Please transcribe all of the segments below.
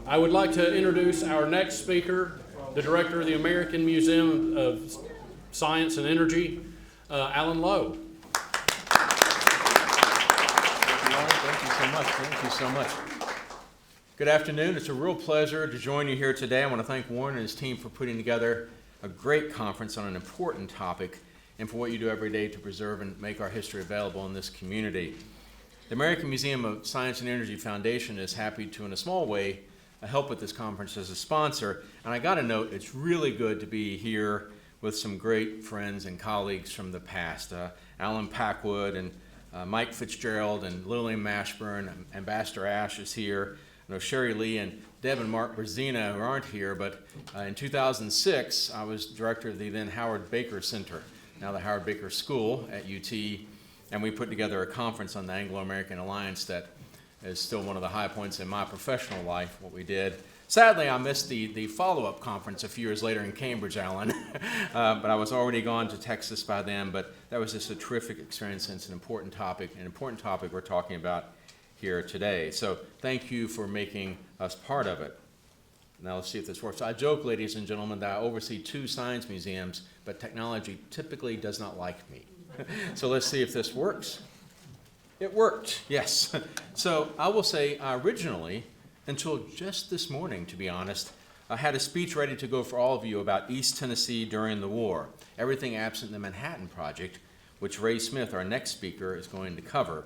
I would like to introduce our next speaker, the director of the American Museum of Science and Energy, Alan Lowe. Thank you so much. Thank you so much. Good afternoon. It's a real pleasure to join you here today. I want to thank Warren and his team for putting together a great conference on an important topic and for what you do every day to preserve and make our history available in this community. The American Museum of Science and Energy Foundation is happy to, in a small way, help with this conference as a sponsor. And I got to note, it's really good to be here with some great friends and colleagues from the past. Alan Packwood and Mike Fitzgerald and Lillian Mashburn, Ambassador Ash is here. I know Sherry Lee and Deb and Mark Brzezina, who aren't here, but in 2006, I was director of the then Howard Baker Center, now the Howard Baker School at UT, and we put together a conference on the Anglo-American Alliance that is still one of the high points in my professional life, what we did. Sadly, I missed the follow-up conference a few years later in Cambridge, Alan, but I was already gone to Texas by then, but that was just a terrific experience, and it's an important topic we're talking about here today. So thank you for making us part of it. Now let's see if this works. I joke, ladies and gentlemen, that I oversee 2 science museums, but technology typically does not like me. So let's see if this works. It worked, yes. So I will say originally, until just this morning, to be honest, I had a speech ready to go for all of you about East Tennessee during the war, everything absent the Manhattan Project, which Ray Smith, our next speaker, is going to cover.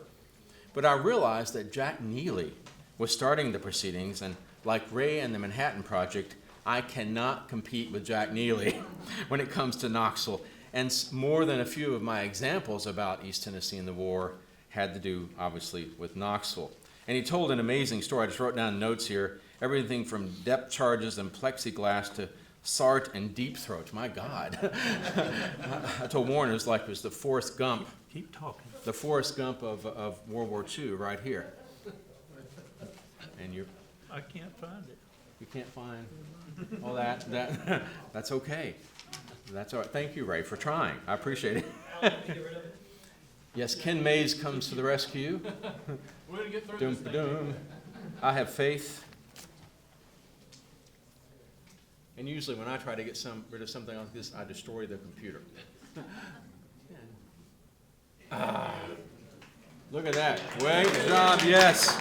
But I realized that Jack Neely was starting the proceedings, and like Ray and the Manhattan Project, I cannot compete with Jack Neely when it comes to Knoxville. And more than a few of my examples about East Tennessee and the war had to do, obviously, with Knoxville. And he told an amazing story. I just wrote down notes here. Everything from depth charges and plexiglass to SART and deep throat. My God. I told Warren it was the Forrest Gump. Keep talking. The Forrest Gump of World War II right here. And I can't find it. you can't find all that. That's okay. That's all right. Thank you, Ray, for trying. I appreciate it. Yes, Ken Mays comes to the rescue. We're going to get through this thing. I have faith. And usually when I try to get rid of something like this, I destroy the computer. Look at that. Great job, yes.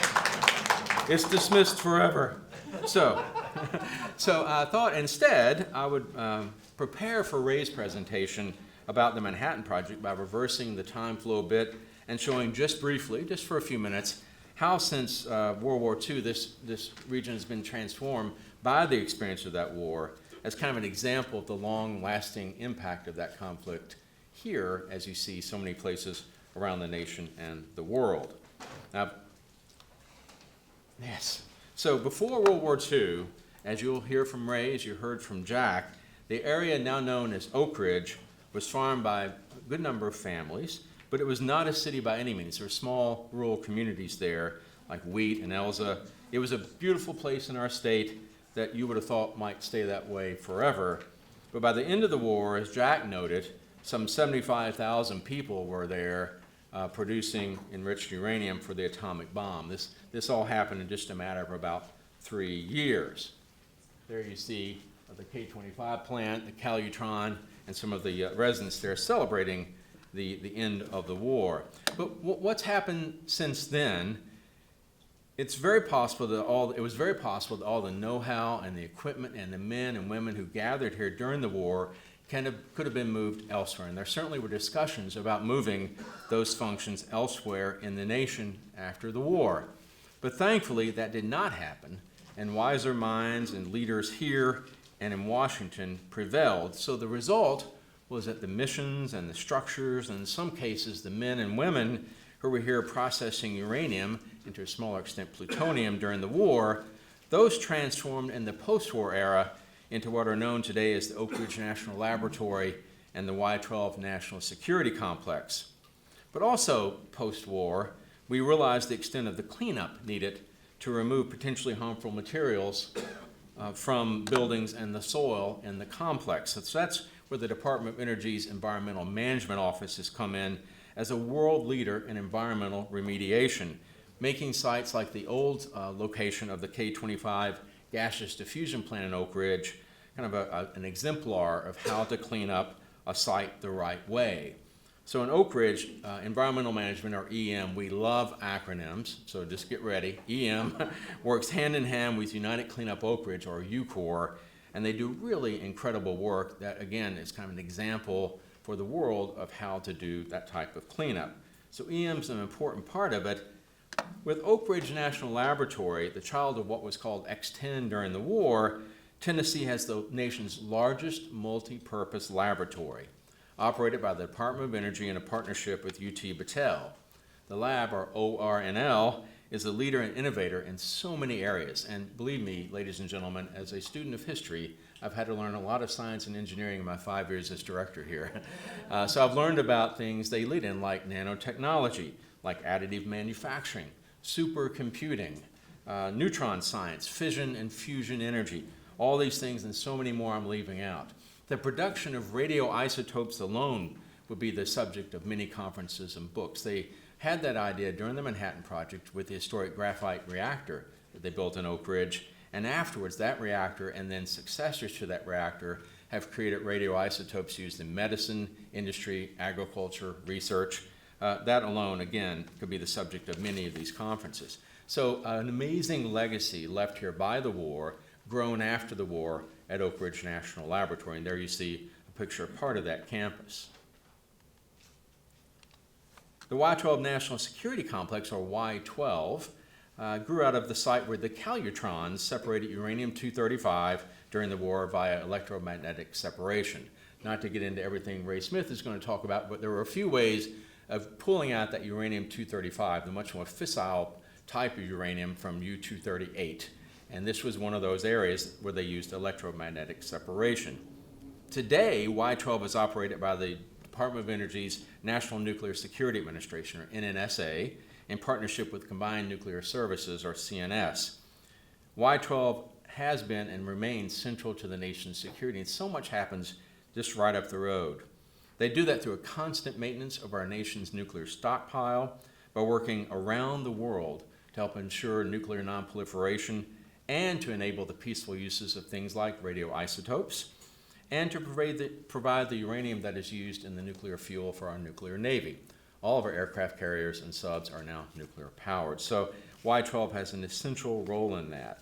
It's dismissed forever. So I thought instead I would prepare for Ray's presentation about the Manhattan Project by reversing the time flow a bit and showing just briefly, just for a few minutes, how since World War II this region has been transformed by the experience of that war as kind of an example of the long-lasting impact of that conflict here, as you see so many places around the nation and the world. Now, yes. So before World War II, as you'll hear from Ray, as you heard from Jack, the area now known as Oak Ridge was farmed by a good number of families, but it was not a city by any means. There were small rural communities there, like Wheat and Elza. It was a beautiful place in our state that you would have thought might stay that way forever. But by the end of the war, as Jack noted, some 75,000 people were there producing enriched uranium for the atomic bomb. This all happened in just a matter of about 3 years. There you see the K-25 plant, the Calutron, and some of the residents there celebrating the end of the war. But what's happened since then? It was very possible that all the know-how and the equipment and the men and women who gathered here during the war could have been moved elsewhere. And there certainly were discussions about moving those functions elsewhere in the nation after the war. But thankfully, that did not happen, and wiser minds and leaders here and in Washington prevailed. So the result was that the missions and the structures, and in some cases the men and women who were here processing uranium, and to a smaller extent plutonium during the war, those transformed in the post-war era into what are known today as the Oak Ridge National Laboratory and the Y-12 National Security Complex. But also post-war, we realized the extent of the cleanup needed to remove potentially harmful materials from buildings and the soil in the complex. So that's where the Department of Energy's Environmental Management Office has come in as a world leader in environmental remediation, making sites like the old location of the K-25 gaseous diffusion plant in Oak Ridge, kind of an exemplar of how to clean up a site the right way. So in Oak Ridge, environmental management, or EM, we love acronyms, so just get ready. EM works hand in hand with United Cleanup Oak Ridge, or UCOR, and they do really incredible work that, again, is kind of an example for the world of how to do that type of cleanup. So EM is an important part of it. With Oak Ridge National Laboratory, the child of what was called X-10 during the war, Tennessee has the nation's largest multi-purpose laboratory, operated by the Department of Energy in a partnership with UT Battelle. The lab, or ORNL, is a leader and innovator in so many areas. And believe me, ladies and gentlemen, as a student of history, I've had to learn a lot of science and engineering in my 5 years as director here. So I've learned about things they lead in, like nanotechnology, like additive manufacturing, supercomputing, neutron science, fission and fusion energy, all these things and so many more I'm leaving out. The production of radioisotopes alone would be the subject of many conferences and books. They had that idea during the Manhattan Project with the historic graphite reactor that they built in Oak Ridge, and afterwards that reactor and then successors to that reactor have created radioisotopes used in medicine, industry, agriculture, research. That alone, again, could be the subject of many of these conferences. So an amazing legacy left here by the war, grown after the war at Oak Ridge National Laboratory. And there you see a picture of part of that campus. The Y-12 National Security Complex, or Y-12, grew out of the site where the calutrons separated uranium-235 during the war via electromagnetic separation. Not to get into everything Ray Smith is going to talk about, but there were a few ways of pulling out that uranium-235, the much more fissile type of uranium, from U-238. And this was one of those areas where they used electromagnetic separation. Today, Y-12 is operated by the Department of Energy's National Nuclear Security Administration, or NNSA, in partnership with Combined Nuclear Services, or CNS. Y-12 has been and remains central to the nation's security, and so much happens just right up the road. They do that through a constant maintenance of our nation's nuclear stockpile, by working around the world to help ensure nuclear nonproliferation and to enable the peaceful uses of things like radioisotopes, and to provide the uranium that is used in the nuclear fuel for our nuclear navy. All of our aircraft carriers and subs are now nuclear powered. So Y-12 has an essential role in that.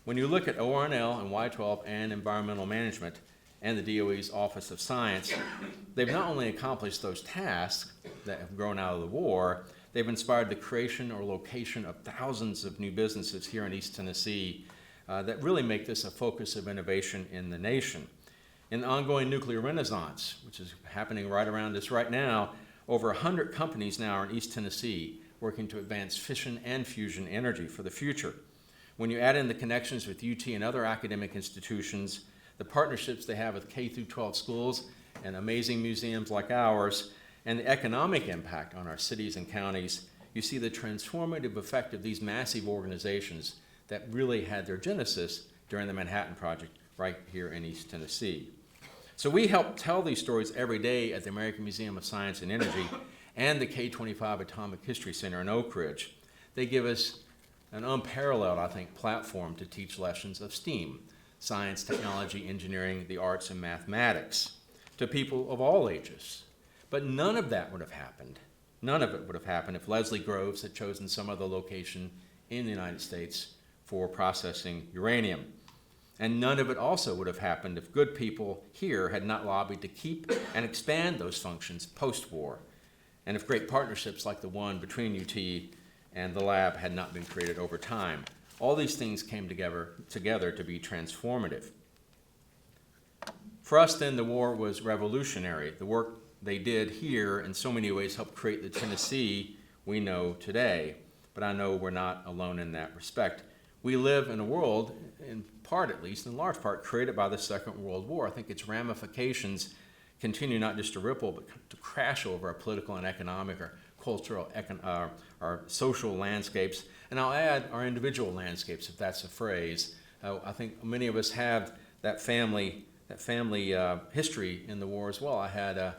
When you look at ORNL and Y-12 and environmental management and the DOE's Office of Science, they've not only accomplished those tasks that have grown out of the war, they've inspired the creation or location of thousands of new businesses here in East Tennessee that really make this a focus of innovation in the nation. In the ongoing nuclear renaissance, which is happening right around us right now, over 100 companies now are in East Tennessee working to advance fission and fusion energy for the future. When you add in the connections with UT and other academic institutions, the partnerships they have with K-12 schools and amazing museums like ours, and the economic impact on our cities and counties, you see the transformative effect of these massive organizations that really had their genesis during the Manhattan Project right here in East Tennessee. So we help tell these stories every day at the American Museum of Science and Energy and the K-25 Atomic History Center in Oak Ridge. They give us an unparalleled, I think, platform to teach lessons of STEAM, science, technology, engineering, the arts, and mathematics, to people of all ages. But none of that would have happened. None of it would have happened if Leslie Groves had chosen some other location in the United States for processing uranium. And none of it also would have happened if good people here had not lobbied to keep and expand those functions post-war, and if great partnerships like the one between UT and the lab had not been created over time. All these things came together to be transformative. For us then, the war was revolutionary. The work they did here in so many ways helped create the Tennessee we know today, but I know we're not alone in that respect. We live in a world, in part at least, in large part, created by the Second World War. I think its ramifications continue not just to ripple, but to crash over our political and economic, our cultural, our social landscapes, and I'll add our individual landscapes, if that's a phrase. I think many of us have that family history in the war as well. I had a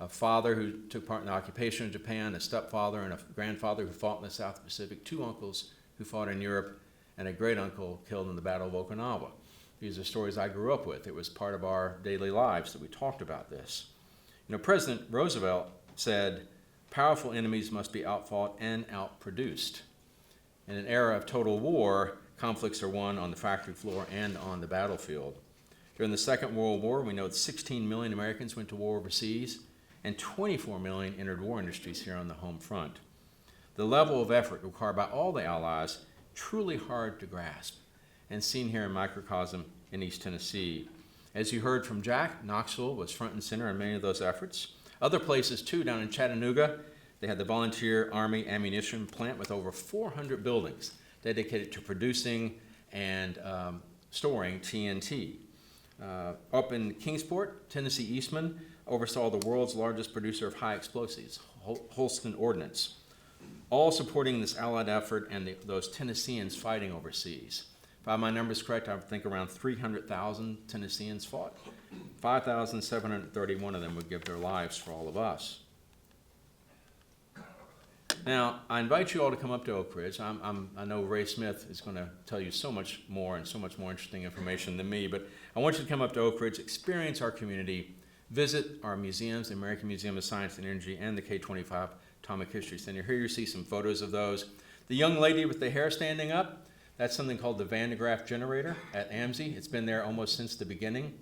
father who took part in the occupation of Japan, a stepfather and a grandfather who fought in the South Pacific, two uncles who fought in Europe, and a great-uncle killed in the Battle of Okinawa. These are stories I grew up with. It was part of our daily lives that we talked about this. You know, President Roosevelt said, "Powerful enemies must be outfought and outproduced." In an era of total war, conflicts are won on the factory floor and on the battlefield. During the Second World War, we know that 16 million Americans went to war overseas, and 24 million entered war industries here on the home front. The level of effort required by all the Allies, truly hard to grasp, and seen here in microcosm in East Tennessee. As you heard from Jack, Knoxville was front and center in many of those efforts. Other places too, down in Chattanooga, they had the Volunteer Army Ammunition Plant with over 400 buildings dedicated to producing and storing TNT. Up in Kingsport, Tennessee Eastman oversaw the world's largest producer of high explosives, Holston Ordnance, all supporting this Allied effort and those Tennesseans fighting overseas. If I have my numbers correct, I think around 300,000 Tennesseans fought. 5,731 of them would give their lives for all of us. Now, I invite you all to come up to Oak Ridge. I know Ray Smith is going to tell you so much more and so much more interesting information than me, but I want you to come up to Oak Ridge, experience our community, visit our museums, the American Museum of Science and Energy and the K-25 Atomic History Center. Here you see some photos of those. The young lady with the hair standing up, that's something called the Van de Graaff generator at AMSI. It's been there almost since the beginning.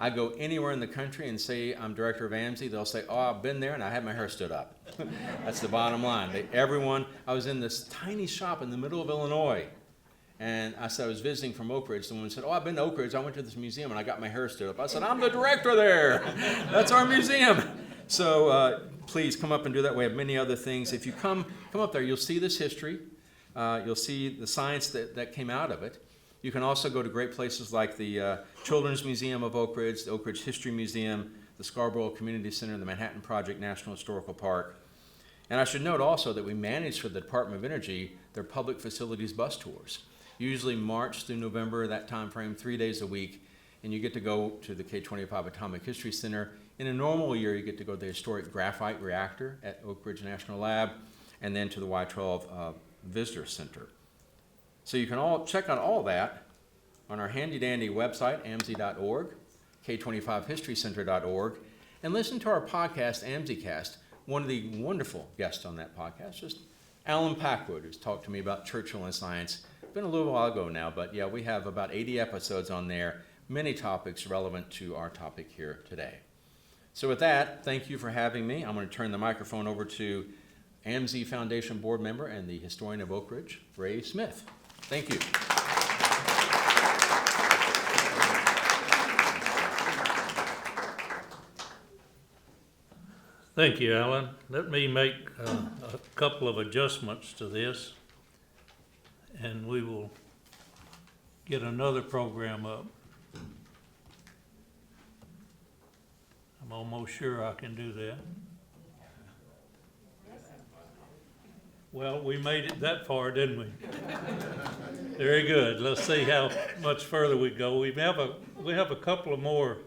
I go anywhere in the country and say I'm director of AMSI, they'll say, "Oh, I've been there and I had my hair stood up." That's the bottom line. I was in this tiny shop in the middle of Illinois, and I said I was visiting from Oak Ridge. Someone said, "Oh, I've been to Oak Ridge. I went to this museum and I got my hair stood up." I said, "I'm the director there. That's our museum." So please come up and do that. We have many other things. If you come up there, you'll see this history. You'll see the science that came out of it. You can also go to great places like the Children's Museum of Oak Ridge, the Oak Ridge History Museum, the Scarborough Community Center, the Manhattan Project National Historical Park. And I should note also that we manage for the Department of Energy their public facilities bus tours, usually March through November, that time frame, 3 days a week. And you get to go to the K-25 Atomic History Center. In a normal year, you get to go to the historic graphite reactor at Oak Ridge National Lab, and then to the Y-12 Visitor Center. So you can all check out all that on our handy-dandy website, amsi.org, k25historycenter.org, and listen to our podcast, AMSIcast. One of the wonderful guests on that podcast is Alan Packwood, who's talked to me about Churchill and science. It's been a little while ago now, but yeah, we have about 80 episodes on there, many topics relevant to our topic here today. So with that, thank you for having me. I'm going to turn the microphone over to AMSI Foundation board member and the historian of Oak Ridge, Ray Smith. Thank you. Thank you, Alan. Let me make a couple of adjustments to this, and we will get another program up. I'm almost sure I can do that. Well, we made it that far, didn't we? Very good. Let's see how much further we go. We have a couple of more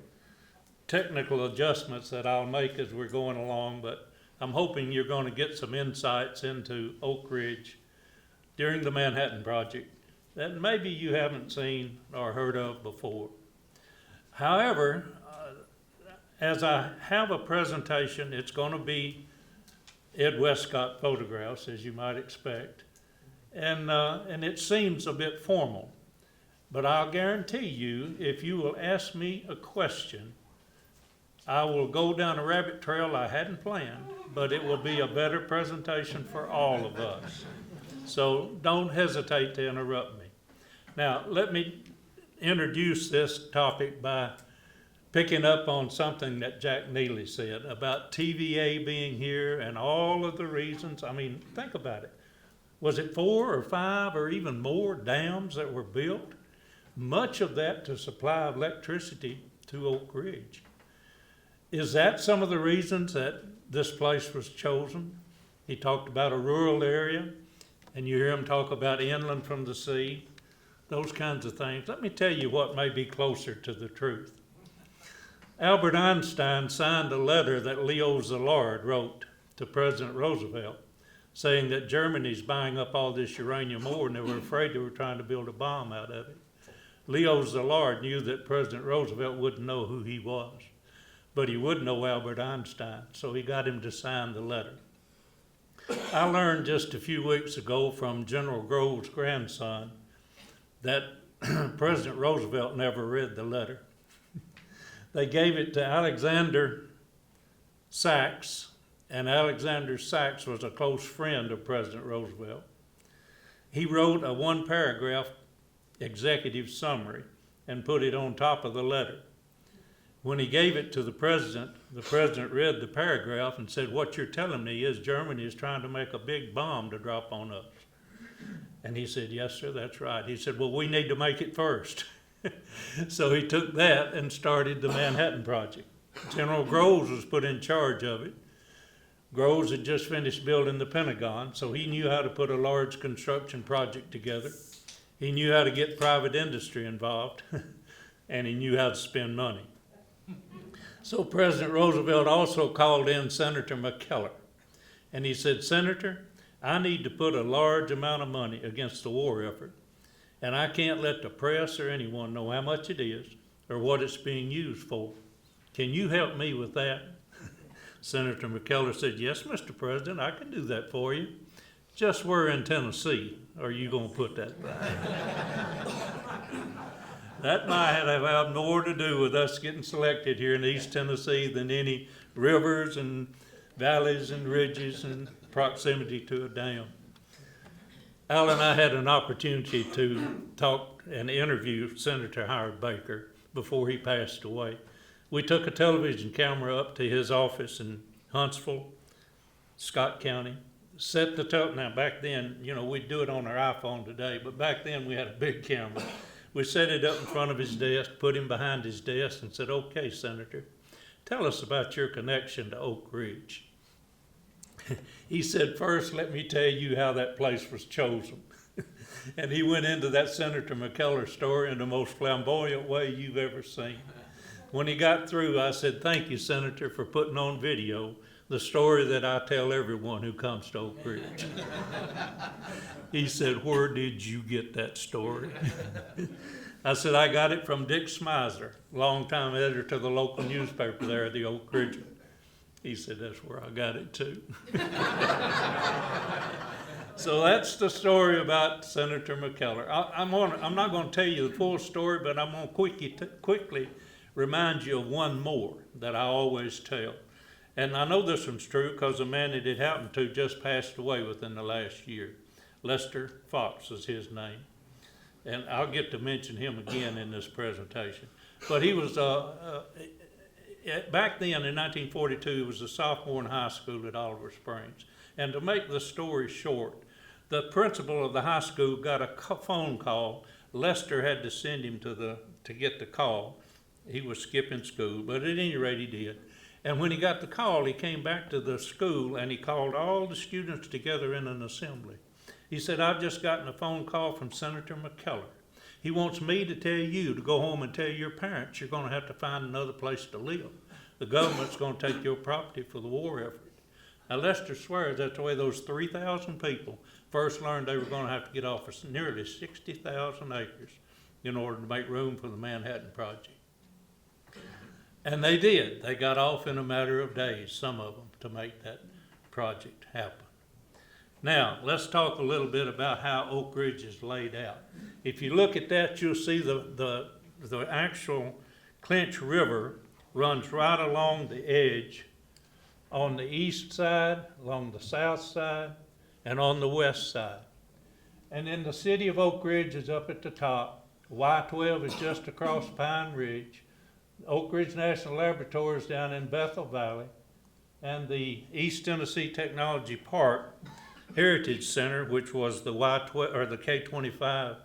technical adjustments that I'll make as we're going along, but I'm hoping you're going to get some insights into Oak Ridge during the Manhattan Project that maybe you haven't seen or heard of before. However, as I have a presentation, it's going to be Ed Westcott photographs, as you might expect, and it seems a bit formal, but I'll guarantee you, if you will ask me a question, I will go down a rabbit trail I hadn't planned, but it will be a better presentation for all of us. So don't hesitate to interrupt me. Now, let me introduce this topic by picking up on something that Jack Neely said about TVA being here and all of the reasons. I mean, think about it. Was it 4 or 5 or even more dams that were built? Much of that to supply electricity to Oak Ridge. Is that some of the reasons that this place was chosen? He talked about a rural area, and you hear him talk about inland from the sea, those kinds of things. Let me tell you what may be closer to the truth. Albert Einstein signed a letter that Leo Szilard wrote to President Roosevelt saying that Germany's buying up all this uranium ore and they were afraid they were trying to build a bomb out of it. Leo's the Lord knew that President Roosevelt wouldn't know who he was, but he would know Albert Einstein, so he got him to sign the letter. I learned just a few weeks ago from General Grove's grandson that President Roosevelt never read the letter. They gave it to Alexander Sachs, and Alexander Sachs was a close friend of President Roosevelt. He wrote a one-paragraph executive summary and put it on top of the letter. When he gave it to the president read the paragraph and said, "What you're telling me is Germany is trying to make a big bomb to drop on us." And he said, "Yes, sir, that's right." He said, "Well, we need to make it first." So he took that and started the Manhattan Project. General Groves was put in charge of it. Groves had just finished building the Pentagon, so he knew how to put a large construction project together. He knew how to get private industry involved, and he knew how to spend money. So President Roosevelt also called in Senator McKellar, and he said, "Senator, I need to put a large amount of money against the war effort, and I can't let the press or anyone know how much it is or what it's being used for. Can you help me with that?" Senator McKellar said, "Yes, Mr. President, I can do that for you. Just where in Tennessee are you going to put that?" That might have more to do with us getting selected here in East Tennessee than any rivers and valleys and ridges and proximity to a dam. Al and I had an opportunity to talk and interview Senator Howard Baker before he passed away. We took a television camera up to his office in Huntsville, Scott County, set the now back then, we'd do it on our iPhone today, but back then we had a big camera. We set it up in front of his desk, put him behind his desk and said, "Okay, Senator, tell us about your connection to Oak Ridge." He said, "First, let me tell you how that place was chosen." And he went into that Senator McKellar story in the most flamboyant way you've ever seen. When he got through, I said, "Thank you, Senator, for putting on video the story that I tell everyone who comes to Oak Ridge." He said, "Where did you get that story?" I said, "I got it from Dick Smizer, longtime editor of the local newspaper there, the Oak Ridgeman." He said, "That's where I got it too." So that's the story about Senator McKellar. I'm not going to tell you the full story, but I'm going to quickly remind you of one more that I always tell. And I know this one's true because the man that it happened to just passed away within the last year. Lester Fox is his name. And I'll get to mention him again in this presentation. But he was, back then in 1942, he was a sophomore in high school at Oliver Springs. And to make the story short, the principal of the high school got a phone call. Lester had to send him to get the call. He was skipping school, but at any rate he did. And when he got the call, he came back to the school and he called all the students together in an assembly. He said, "I've just gotten a phone call from Senator McKellar. He wants me to tell you to go home and tell your parents you're going to have to find another place to live. The government's going to take your property for the war effort." Now Lester swears that's the way those 3,000 people first learned they were going to have to get off of nearly 60,000 acres in order to make room for the Manhattan Project. And they did. They got off in a matter of days, some of them, to make that project happen. Now, let's talk a little bit about how Oak Ridge is laid out. If you look at that, you'll see the actual Clinch River runs right along the edge on the east side, along the south side, and on the west side. And then the city of Oak Ridge is up at the top. Y-12 is just across Pine Ridge. Oak Ridge National Laboratory is down in Bethel Valley, and the East Tennessee Technology Park Heritage Center, which was the Y-12 or the K-25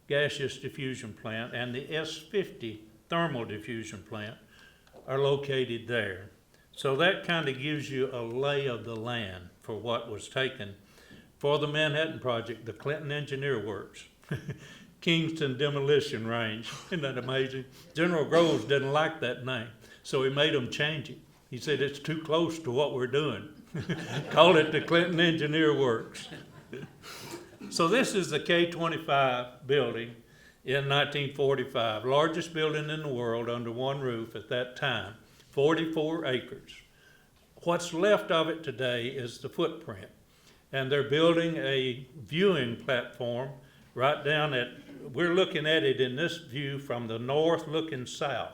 gaseous diffusion plant, and the S-50 thermal diffusion plant are located there. So that kind of gives you a lay of the land for what was taken for the Manhattan Project, the Clinton Engineer Works. Kingston Demolition Range. Isn't that amazing? General Groves didn't like that name, so he made them change it. He said it's too close to what we're doing. Call it the Clinton Engineer Works. So this is the K-25 building in 1945, largest building in the world under one roof at that time, 44 acres. What's left of it today is the footprint. And they're building a viewing platform right down at, we're looking at it in this view from the north looking south.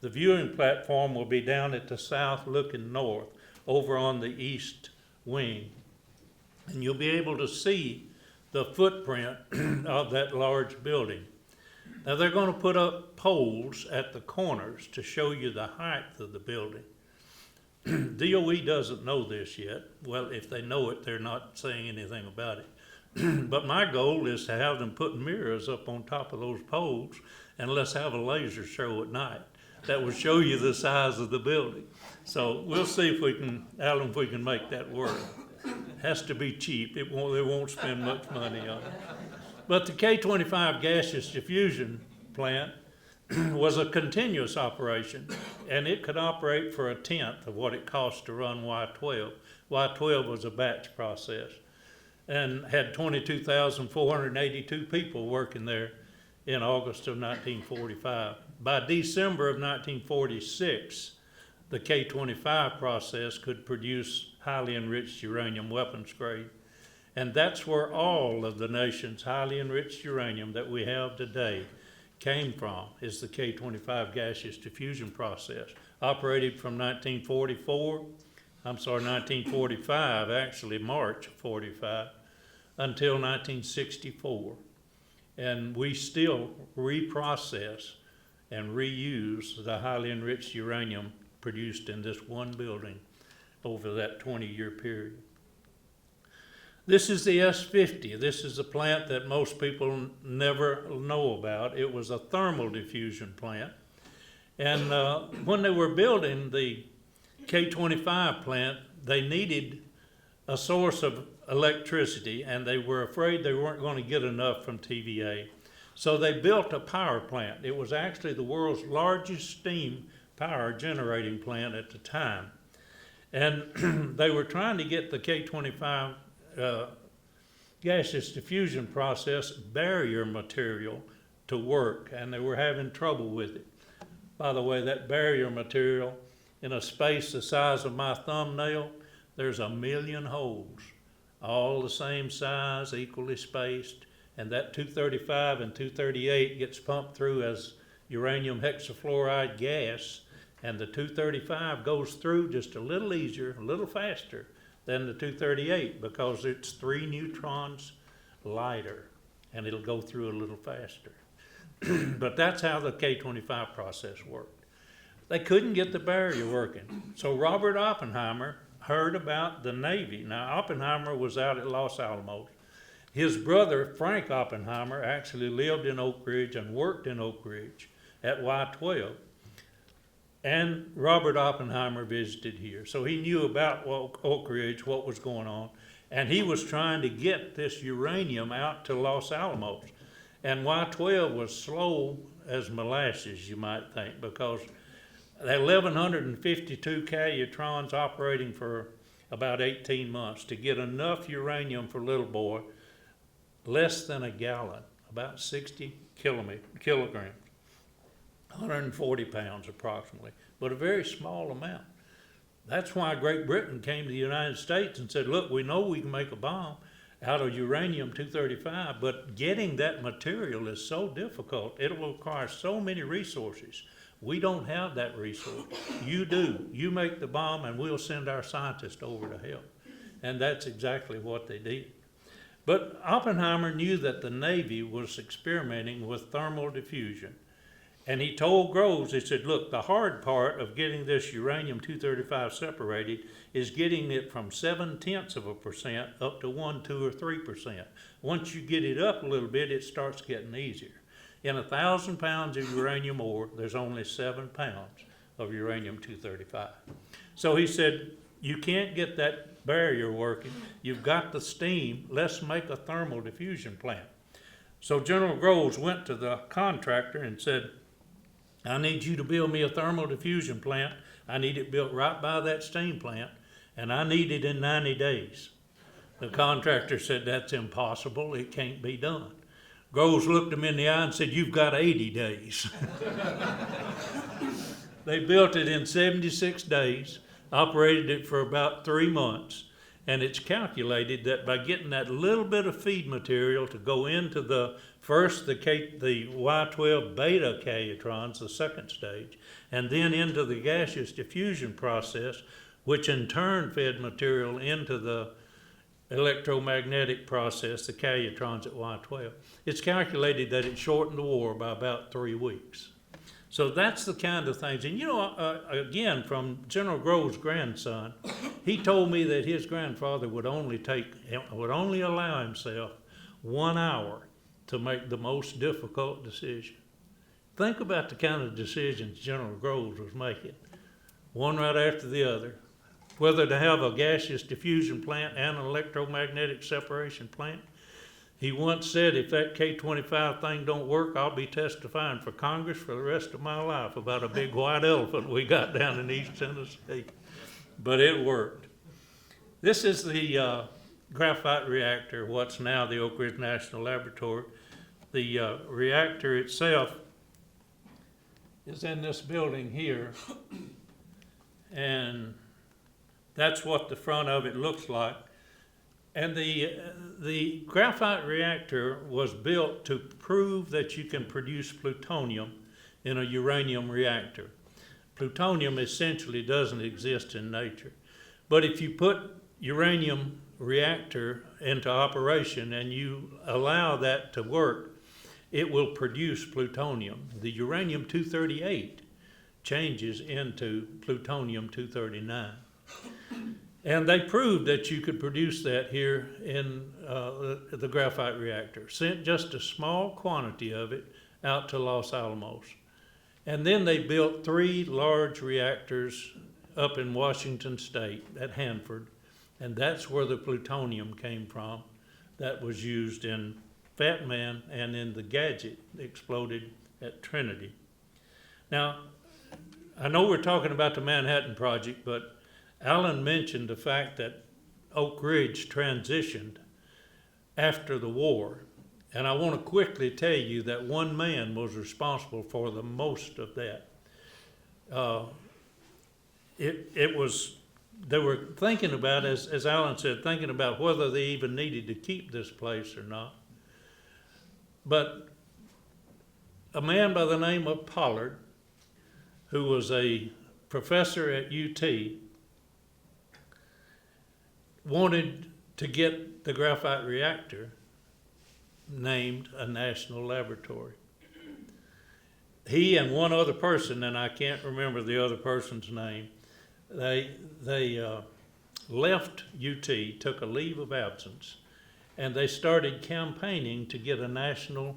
The viewing platform will be down at the south looking north, over on the east wing. And you'll be able to see the footprint of that large building. Now they're going to put up poles at the corners to show you the height of the building. DOE doesn't know this yet. Well, if they know it, they're not saying anything about it. But my goal is to have them put mirrors up on top of those poles, and let's have a laser show at night that will show you the size of the building. So we'll see if we can, Alan, if we can make that work. Has to be cheap. They won't spend much money on it. But the K-25 gaseous diffusion plant was a continuous operation, and it could operate for a tenth of what it cost to run Y-12. Y-12 was a batch process and had 22,482 people working there in August of 1945. By December of 1946, the K-25 process could produce highly enriched uranium weapons grade. And that's where all of the nation's highly enriched uranium that we have today came from, is the K-25 gaseous diffusion process. Operated from 1945, actually March of 45, until 1964. And we still reprocess and reuse the highly enriched uranium produced in this one building over that 20-year period. This is the S-50. This is a plant that most people never know about. It was a thermal diffusion plant. And when they were building the K-25 plant, they needed a source of electricity, and they were afraid they weren't going to get enough from TVA. So they built a power plant. It was actually the world's largest steam power generating plant at the time. And they were trying to get the K-25 gaseous diffusion process barrier material to work, and they were having trouble with it. By the way, that barrier material, in a space the size of my thumbnail, there's 1 million holes, all the same size, equally spaced, and that 235 and 238 gets pumped through as uranium hexafluoride gas, and the 235 goes through just a little easier, a little faster than the 238, because it's 3 neutrons lighter, and it'll go through a little faster. But that's how the K-25 process worked. They couldn't get the barrier working. So Robert Oppenheimer heard about the Navy. Now, Oppenheimer was out at Los Alamos. His brother, Frank Oppenheimer, actually lived in Oak Ridge and worked in Oak Ridge at Y-12. And Robert Oppenheimer visited here. So he knew about Oak Ridge, what was going on. And he was trying to get this uranium out to Los Alamos. And Y-12 was slow as molasses, you might think, because that 1,152 calutrons operating for about 18 months to get enough uranium for Little Boy, less than a gallon, about 60 kilograms. 140 pounds approximately, but a very small amount. That's why Great Britain came to the United States and said, look, we know we can make a bomb out of uranium-235, but getting that material is so difficult. It will require so many resources. We don't have that resource. You do. You make the bomb and we'll send our scientists over to help. And that's exactly what they did. But Oppenheimer knew that the Navy was experimenting with thermal diffusion. And he told Groves, he said, look, the hard part of getting this uranium-235 separated is getting it from 0.7% up to 1, 2, or 3%. Once you get it up a little bit, it starts getting easier. In 1,000 pounds of uranium ore, there's only 7 pounds of uranium-235. So he said, you can't get that barrier working. You've got the steam. Let's make a thermal diffusion plant. So General Groves went to the contractor and said, I need you to build me a thermal diffusion plant. I need it built right by that steam plant. and I need it in 90 days. The contractor said, that's impossible, it can't be done. Groves looked him in the eye and said, you've got 80 days. They built it in 76 days, operated it for about 3 months, and it's calculated that by getting that little bit of feed material to go into the Y12 beta cations, the second stage, and then into the gaseous diffusion process, which in turn fed material into the electromagnetic process, the cations at Y12. It's calculated that it shortened the war by about 3 weeks. So that's the kind of things. And again, from General Grove's grandson, he told me that his grandfather would only allow himself 1 hour to make the most difficult decision. Think about the kind of decisions General Groves was making, one right after the other, whether to have a gaseous diffusion plant and an electromagnetic separation plant. He once said, if that K-25 thing don't work, I'll be testifying for Congress for the rest of my life about a big white elephant we got down in East Tennessee. But it worked. This is the graphite reactor, what's now the Oak Ridge National Laboratory. The reactor itself is in this building here, and that's what the front of it looks like. And the graphite reactor was built to prove that you can produce plutonium in a uranium reactor. Plutonium essentially doesn't exist in nature. But if you put uranium reactor into operation and you allow that to work, it will produce plutonium. The uranium-238 changes into plutonium-239. And they proved that you could produce that here in the graphite reactor. Sent just a small quantity of it out to Los Alamos. And then they built 3 large reactors up in Washington State at Hanford. And that's where the plutonium came from that was used in Fat Man and in the gadget that exploded at Trinity. Now, I know we're talking about the Manhattan Project, but Alan mentioned the fact that Oak Ridge transitioned after the war. And I want to quickly tell you that one man was responsible for the most of that. They were thinking about, as Alan said, thinking about whether they even needed to keep this place or not. But a man by the name of Pollard, who was a professor at UT, wanted to get the graphite reactor named a national laboratory. He and one other person, and I can't remember the other person's name, they left UT, took a leave of absence, and they started campaigning to get a national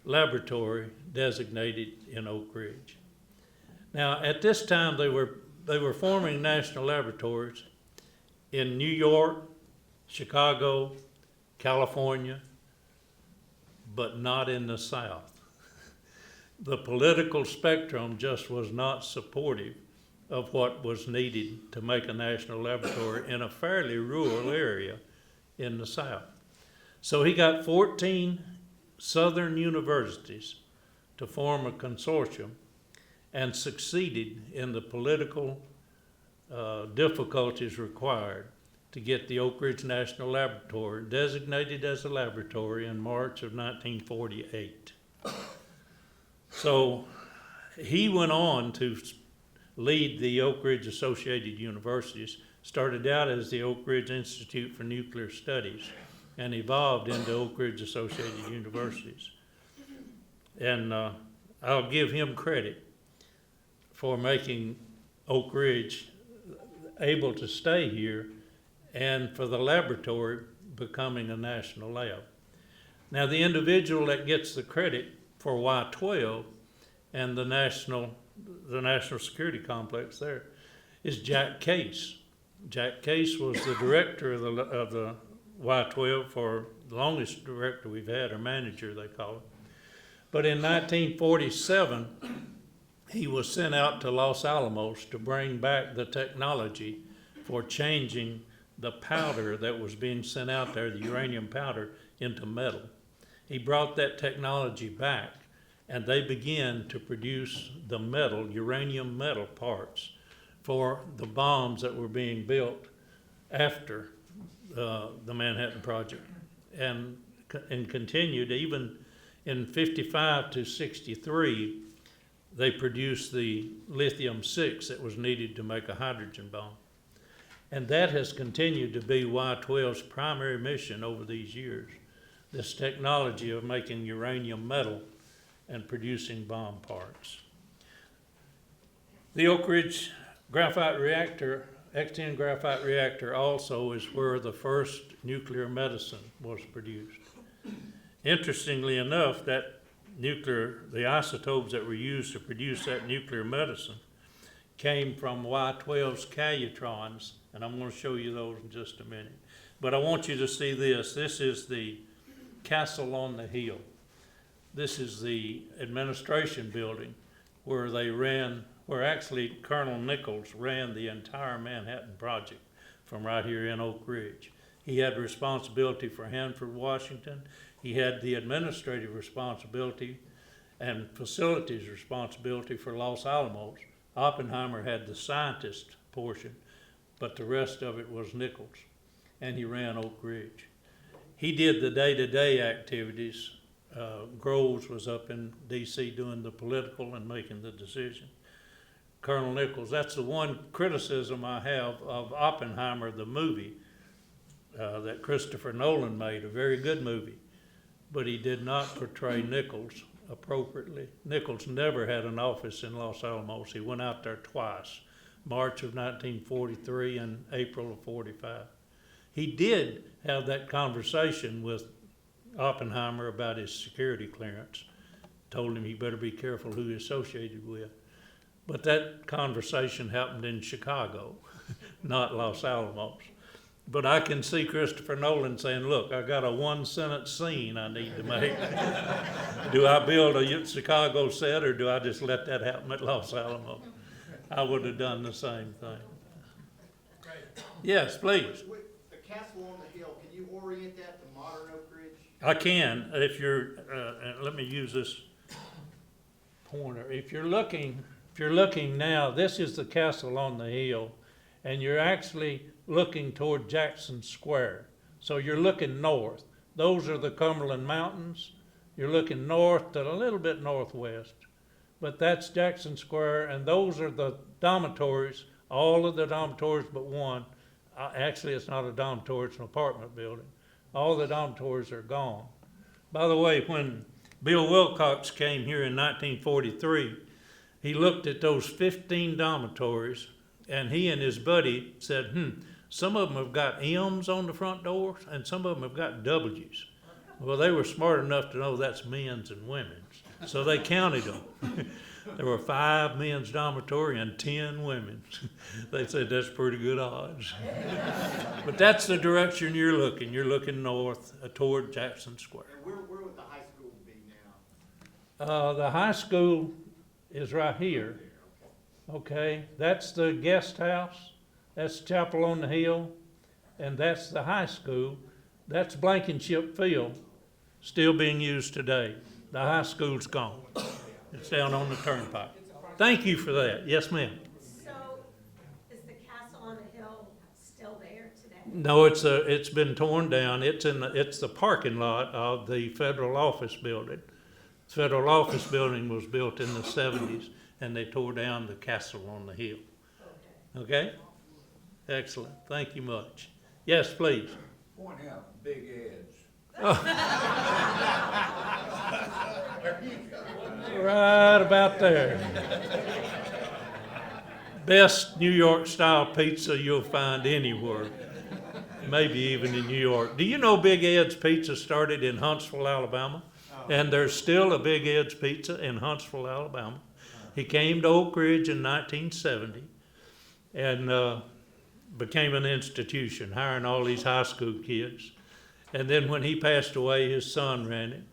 laboratory designated in Oak Ridge. Now, at this time, they were forming national laboratories in New York, Chicago, California, but not in the South. The political spectrum just was not supportive of what was needed to make a national laboratory in a fairly rural area in the South. So he got 14 southern universities to form a consortium and succeeded in the political difficulties required to get the Oak Ridge National Laboratory designated as a laboratory in March of 1948. So he went on to lead the Oak Ridge Associated Universities, started out as the Oak Ridge Institute for Nuclear Studies, and evolved into Oak Ridge Associated Universities. And I'll give him credit for making Oak Ridge able to stay here and for the laboratory becoming a national lab. Now, the individual that gets the credit for Y12 and the national security complex there is Jack Case. Jack Case was the director of the Y12 for the longest director we've had, or manager they call it. But in 1947, he was sent out to Los Alamos to bring back the technology for changing the powder that was being sent out there, the uranium powder, into metal. He brought that technology back, and they began to produce the metal, uranium metal parts for the bombs that were being built after the Manhattan Project, and continued even in 55 to 63. They produced the lithium-6 that was needed to make a hydrogen bomb. And that has continued to be WWII's primary mission over these years, this technology of making uranium metal and producing bomb parts. The Oak Ridge graphite reactor, X-10 graphite reactor, also is where the first nuclear medicine was produced. Interestingly enough, the isotopes that were used to produce that nuclear medicine came from Y-12's calutrons, and I'm going to show you those in just a minute. But I want you to see this. This is the castle on the hill. This is the administration building where actually Colonel Nichols ran the entire Manhattan Project from right here in Oak Ridge. He had responsibility for Hanford, Washington. He had the administrative responsibility and facilities responsibility for Los Alamos. Oppenheimer had the scientist portion, but the rest of it was Nichols, and he ran Oak Ridge. He did the day-to-day activities. Groves was up in D.C. doing the political and making the decision. Colonel Nichols, that's the one criticism I have of Oppenheimer, the movie that Christopher Nolan made, a very good movie, but he did not portray Nichols appropriately. Nichols never had an office in Los Alamos. He went out there twice, March of 1943 and April of 45. He did have that conversation with Oppenheimer about his security clearance, told him he better be careful who he associated with. But that conversation happened in Chicago, not Los Alamos. But I can see Christopher Nolan saying, look, I got a one-sentence scene I need to make. Do I build a Chicago set, or do I just let that happen at Los Alamos? I would have done the same thing. Yes, please. The castle on the hill, can you orient that to modern Oak Ridge? I can, if you're, let me use this pointer. If you're looking now, this is the castle on the hill, and you're actually looking toward Jackson Square. So you're looking north. Those are the Cumberland Mountains. You're looking north to a little bit northwest. But that's Jackson Square, and those are the dormitories, all of the dormitories but one. Actually, it's not a dormitory, it's an apartment building. All the dormitories are gone. By the way, when Bill Wilcox came here in 1943, he looked at those 15 dormitories, and he and his buddy said, some of them have got M's on the front doors, and some of them have got W's. Well, they were smart enough to know that's men's and women's, so they counted them. There were 5 men's dormitory and 10 women's. They said that's pretty good odds. But that's the direction you're looking. You're looking north toward Jackson Square. And where would the high school be now? The high school is right here. Okay, that's the guest house. That's the chapel on the hill, and that's the high school. That's Blankenship Field, still being used today. The high school's gone. It's down on the turnpike. Thank you for that. Yes, ma'am. So, is the castle on the hill still there today? No, it's been torn down. It's the parking lot of the federal office building. The federal office building was built in the 70s, and they tore down the castle on the hill. Okay? Excellent. Thank you much. Yes, please. Point out Big Ed's. Right about there. Best New York style pizza you'll find anywhere. Maybe even in New York. Do you know Big Ed's Pizza started in Huntsville, Alabama? And there's still a Big Ed's Pizza in Huntsville, Alabama. He came to Oak Ridge in 1970 and became an institution, hiring all these high school kids. And then when he passed away, his son ran it.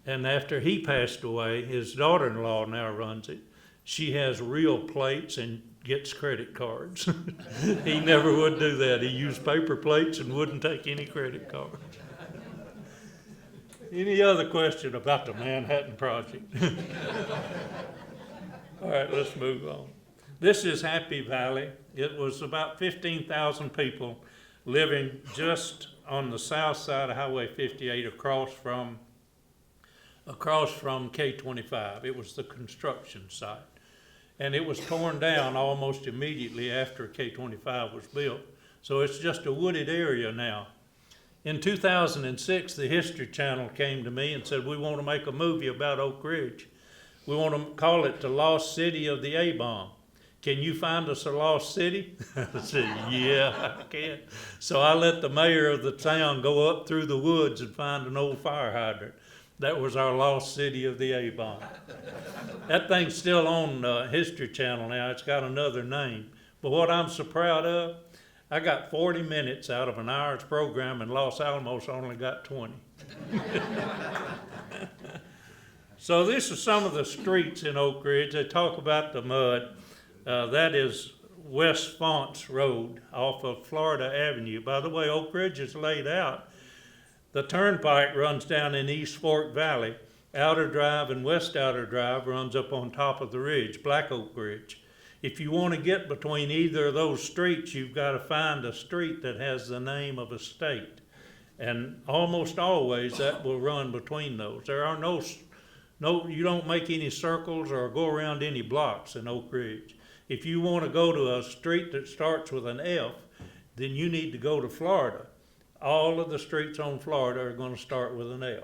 And after he passed away, his daughter-in-law now runs it. She has real plates and gets credit cards. He never would do that. He used paper plates and wouldn't take any credit cards. Any other question about the Manhattan Project? All right, let's move on. This is Happy Valley. It was about 15,000 people living just on the south side of Highway 58 across from K-25. It was the construction site. And it was torn down almost immediately after K-25 was built. So it's just a wooded area now. In 2006, the History Channel came to me and said, we want to make a movie about Oak Ridge. We want to call it The Lost City of the A-Bomb. Can you find us a lost city? I said, yeah, I can. So I let the mayor of the town go up through the woods and find an old fire hydrant. That was our lost city of the A-Bomb. That thing's still on History Channel now. It's got another name. But what I'm so proud of, I got 40 minutes out of an hour's program, and Los Alamos only got 20. So this is some of the streets in Oak Ridge. They talk about the mud. That is West Fonts Road off of Florida Avenue. By the way, Oak Ridge is laid out. The turnpike runs down in East Fork Valley. Outer Drive and West Outer Drive runs up on top of the ridge, Black Oak Ridge. If you want to get between either of those streets, you've got to find a street that has the name of a state. And almost always that will run between those. There are no, you don't make any circles or go around any blocks in Oak Ridge. If you want to go to a street that starts with an F, then you need to go to Florida. All of the streets on Florida are going to start with an L.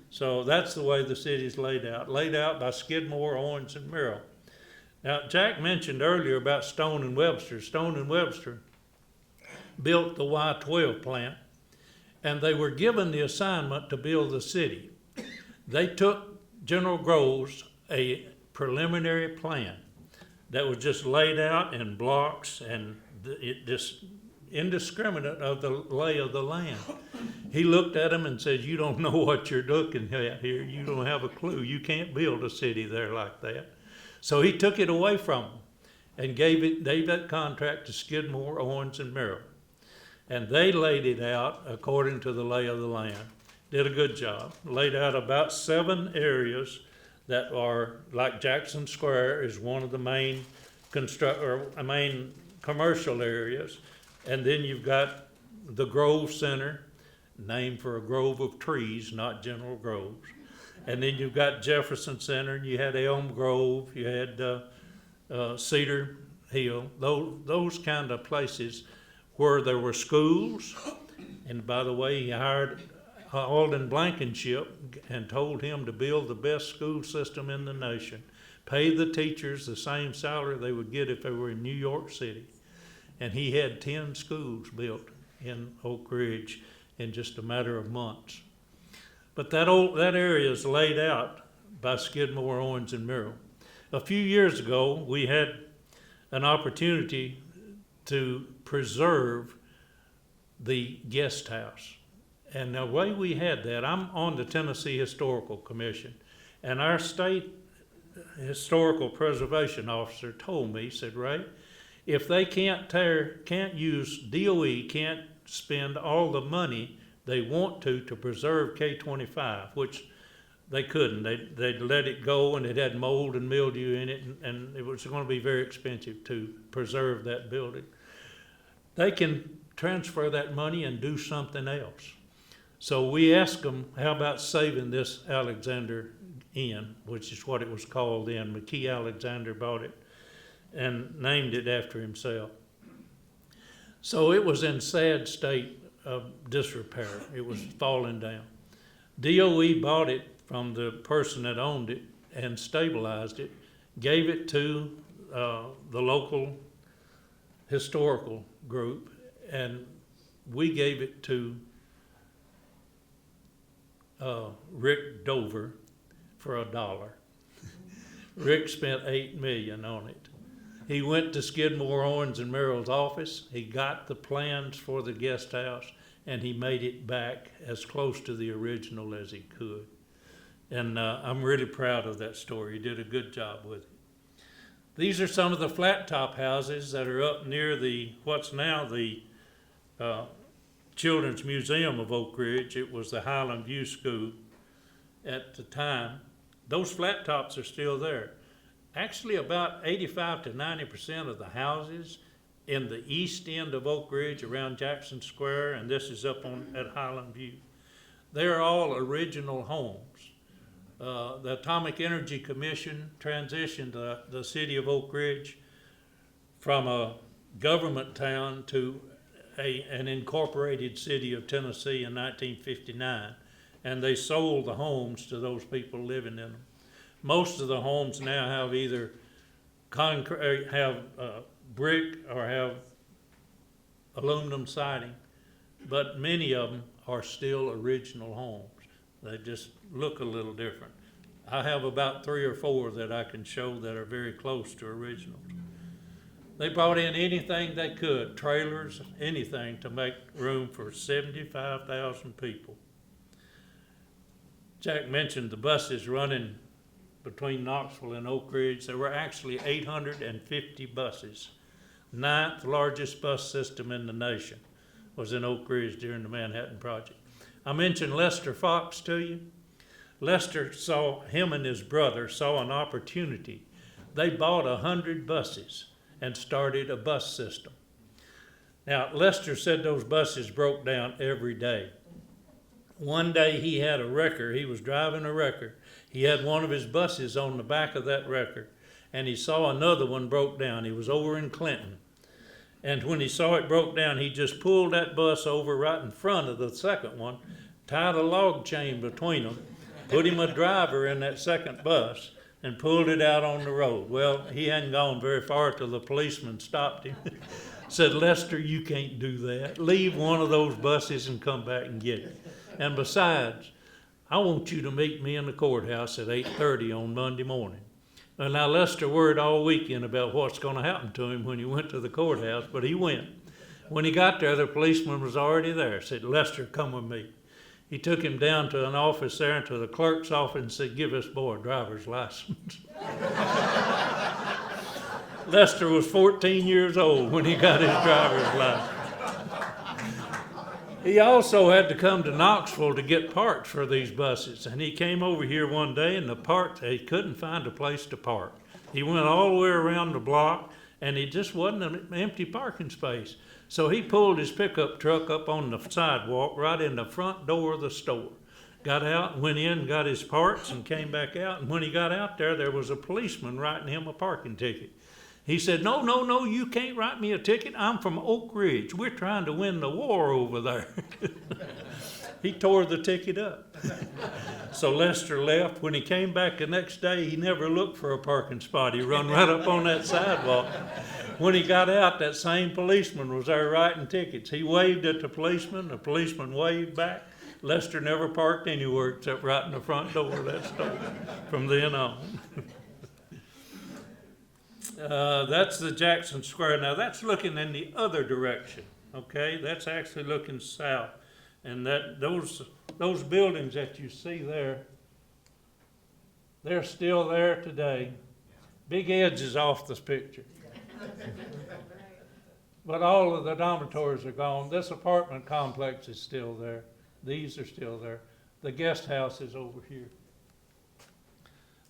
So that's the way the city's laid out by Skidmore, Owens, and Merrill. Now, Jack mentioned earlier about Stone and Webster. Stone and Webster built the Y-12 plant, and they were given the assignment to build the city. They took General Groves a preliminary plan that was just laid out in blocks and just indiscriminate of the lay of the land. He looked at them and said, you don't know what you're looking at here. You don't have a clue. You can't build a city there like that. So he took it away from them and gave that contract to Skidmore, Owens, and Merrill. And they laid it out according to the lay of the land. Did a good job. Laid out about 7 areas that are, like Jackson Square is one of the main commercial areas. And then you've got the Grove Center, named for a grove of trees, not General Groves. And then you've got Jefferson Center, and you had Elm Grove, you had Cedar Hill, those kind of places where there were schools. And by the way, he hired Alden Blankenship and told him to build the best school system in the nation, pay the teachers the same salary they would get if they were in New York City. And he had 10 schools built in Oak Ridge in just a matter of months. But that area is laid out by Skidmore, Owens, and Merrill. A few years ago, we had an opportunity to preserve the guest house. And the way we had that, I'm on the Tennessee Historical Commission, and our state historical preservation officer told me, he said, Ray, if they can't use, DOE can't spend all the money they want to preserve K-25, which they couldn't. They'd let it go, and it had mold and mildew in it, and it was going to be very expensive to preserve that building. They can transfer that money and do something else. So we asked them, how about saving this Alexander Inn, which is what it was called then. McKee Alexander bought it and named it after himself. So it was in sad state of disrepair. It was falling down. DOE bought it from the person that owned it and stabilized it, gave it to the local historical group, and we gave it to Rick Dover for $1. Rick spent $8 million on it. He went to Skidmore, Owens, and Merrill's office. He got the plans for the guest house, and he made it back as close to the original as he could. And I'm really proud of that story. He did a good job with it. These are some of the flat top houses that are up near what's now the Children's Museum of Oak Ridge. It was the Highland View School at the time. Those flat tops are still there. Actually, about 85 to 90% of the houses in the east end of Oak Ridge around Jackson Square, and this is up at Highland View, they're all original homes. The Atomic Energy Commission transitioned the city of Oak Ridge from a government town to an incorporated city of Tennessee in 1959, and they sold the homes to those people living in them. Most of the homes now have either concrete, have brick, or have aluminum siding, but many of them are still original homes. They just look a little different. I have about 3 or 4 that I can show that are very close to originals. They brought in anything they could, trailers, anything, to make room for 75,000 people. Jack mentioned the buses running between Knoxville and Oak Ridge. There were actually 850 buses. 9th largest bus system in the nation was in Oak Ridge during the Manhattan Project. I mentioned Lester Fox to you. Lester him and his brother saw an opportunity. They bought 100 buses and started a bus system. Now, Lester said those buses broke down every day. One day he had a wrecker. He was driving a wrecker. He had one of his buses on the back of that wrecker, and he saw another one broke down. He was over in Clinton. And when he saw it broke down, he just pulled that bus over right in front of the second one, tied a log chain between them, put him a driver in that second bus, and pulled it out on the road. Well, he hadn't gone very far till the policeman stopped him. Said, "Lester, you can't do that. Leave one of those buses and come back and get it. And besides, I want you to meet me in the courthouse at 8:30 on Monday morning." Well, now, Lester worried all weekend about what's going to happen to him when he went to the courthouse, but he went. When he got there, the policeman was already there. Said, "Lester, come with me." He took him down to an office there, and to the clerk's office, and said, "Give this boy a driver's license." Lester was 14 years old when he got his driver's license. He also had to come to Knoxville to get parts for these buses, and he came over here one day, and he couldn't find a place to park. He went all the way around the block, and he just wasn't an empty parking space. So he pulled his pickup truck up on the sidewalk right in the front door of the store. Got out, went in, got his parts, and came back out. And when he got out there was a policeman writing him a parking ticket. He said, No, you can't write me a ticket. I'm from Oak Ridge. We're trying to win the war over there." He tore the ticket up. So Lester left. When he came back the next day, he never looked for a parking spot. He run right up on that sidewalk. When he got out, that same policeman was there writing tickets. He waved at the policeman waved back. Lester never parked anywhere except right in the front door of that store from then on. That's the Jackson Square. Now that's looking in the other direction, okay? That's actually looking south. And those buildings that you see there, they're still there today. Big Ed's is off this picture. But all of the dormitories are gone. This apartment complex is still there. These are still there. The guest house is over here.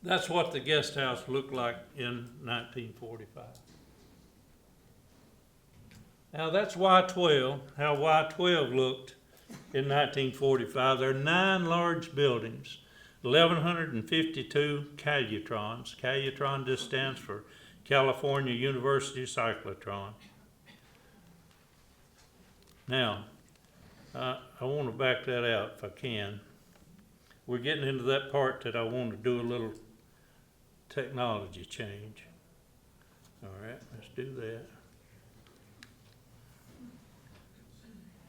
That's what the guest house looked like in 1945. Now that's Y12, how Y12 looked in 1945. There are 9 large buildings, 1,152 calutrons. Calutron just stands for California University Cyclotron. Now, I want to back that out if I can. We're getting into that part that I want to do a little technology change. All right, let's do that.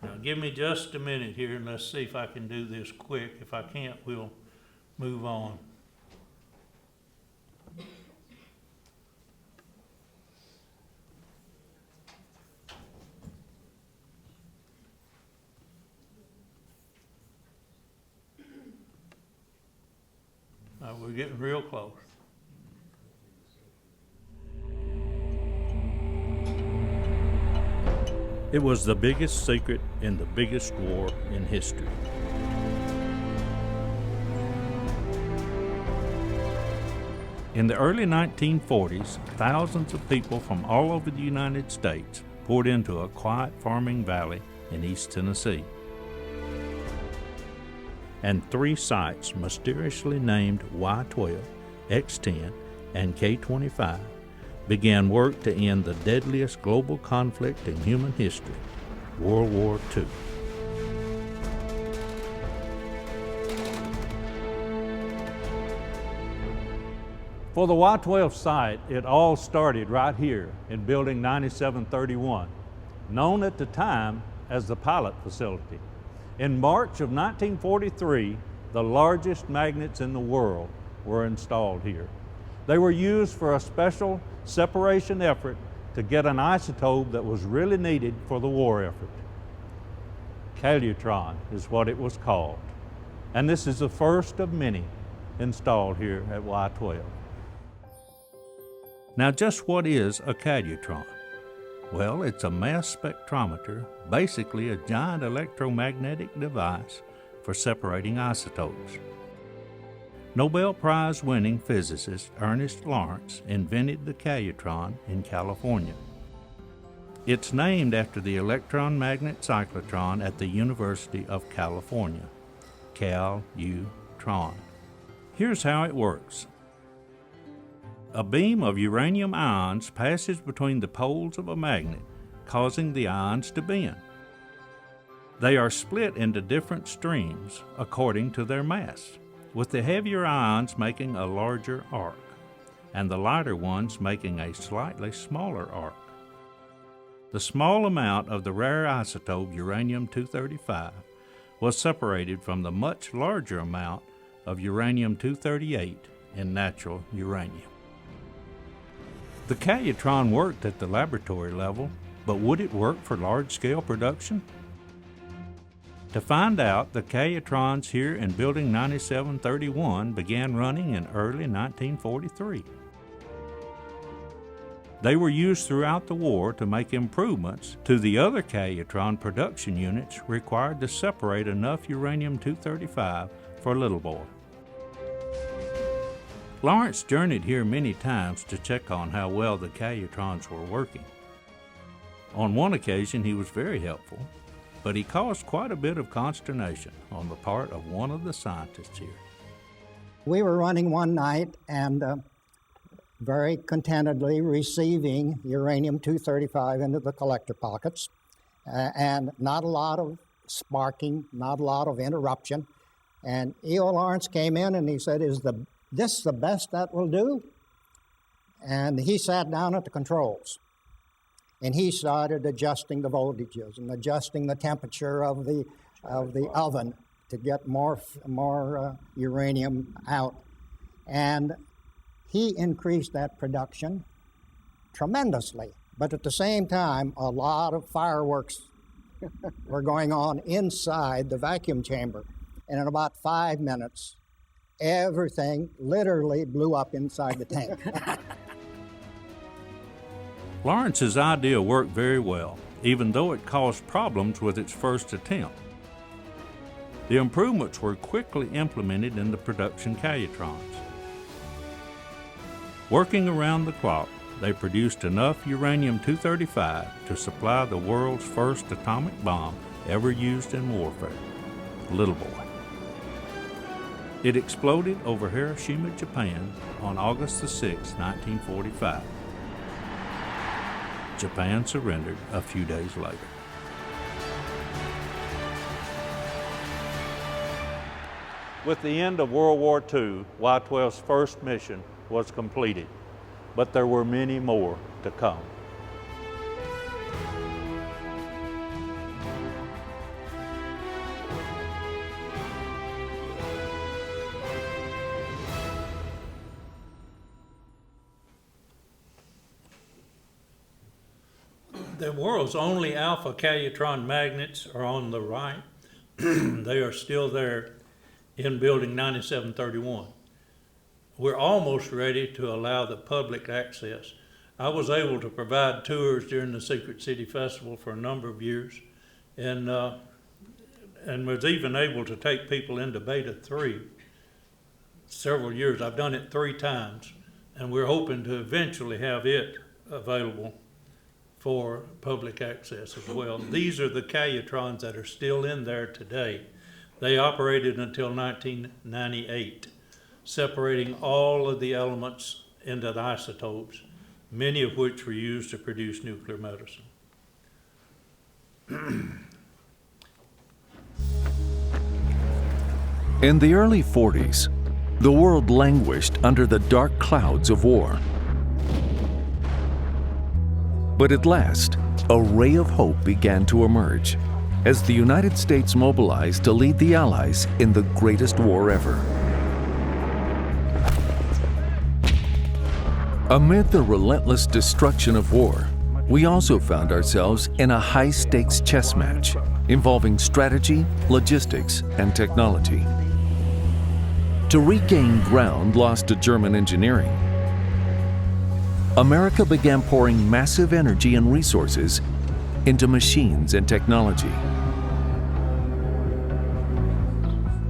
Now give me just a minute here and let's see if I can do this quick. If I can't, we'll move on. We're getting real close. It was the biggest secret in the biggest war in history. In the early 1940s, thousands of people from all over the United States poured into a quiet farming valley in East Tennessee. And 3 sites mysteriously named Y-12, X-10, and K-25 began work to end the deadliest global conflict in human history, World War II. For the Y-12 site, it all started right here in Building 9731, known at the time as the pilot facility. In March of 1943, the largest magnets in the world were installed here. They were used for a special separation effort to get an isotope that was really needed for the war effort. Calutron is what it was called. And this is the first of many installed here at Y-12. Now, just what is a calutron? Well, it's a mass spectrometer, basically a giant electromagnetic device for separating isotopes. Nobel Prize winning physicist Ernest Lawrence invented the calutron in California. It's named after the electron magnet cyclotron at the University of California, Cal-U-tron. Here's how it works. A beam of uranium ions passes between the poles of a magnet, causing the ions to bend. They are split into different streams according to their mass, with the heavier ions making a larger arc, and the lighter ones making a slightly smaller arc. The small amount of the rare isotope uranium-235 was separated from the much larger amount of uranium-238 in natural uranium. The calutron worked at the laboratory level, but would it work for large-scale production? To find out, the calutrons here in Building 9731 began running in early 1943. They were used throughout the war to make improvements to the other calutron production units required to separate enough uranium-235 for Little Boy. Lawrence journeyed here many times to check on how well the calutrons were working. On one occasion, he was very helpful, but he caused quite a bit of consternation on the part of one of the scientists here. We were running one night and very contentedly receiving uranium-235 into the collector pockets, and not a lot of sparking, not a lot of interruption. And E.O. Lawrence came in and he said, "Is this the best that will do?" And he sat down at the controls. And he started adjusting the voltages and adjusting the temperature of the oven to get more uranium out. And he increased that production tremendously. But at the same time, a lot of fireworks were going on inside the vacuum chamber. And in about 5 minutes, everything literally blew up inside the tank. Lawrence's idea worked very well, even though it caused problems with its first attempt. The improvements were quickly implemented in the production calutrons. Working around the clock, they produced enough uranium-235 to supply the world's first atomic bomb ever used in warfare, Little Boy. It exploded over Hiroshima, Japan on August 6, 1945. Japan surrendered a few days later. With the end of World War II, Y-12's first mission was completed, but there were many more to come. The world's only alpha calutron magnets are on the right. They are still there in Building 9731. We're almost ready to allow the public access. I was able to provide tours during the Secret City Festival for a number of years, and was even able to take people into Beta 3 several years. I've done it 3 times, and we're hoping to eventually have it available for public access as well. These are the Calutrons that are still in there today. They operated until 1998, separating all of the elements into the isotopes, many of which were used to produce nuclear medicine. In the early 40s, the world languished under the dark clouds of war. But at last, a ray of hope began to emerge as the United States mobilized to lead the Allies in the greatest war ever. Amid the relentless destruction of war, we also found ourselves in a high-stakes chess match involving strategy, logistics, and technology. To regain ground lost to German engineering, America began pouring massive energy and resources into machines and technology.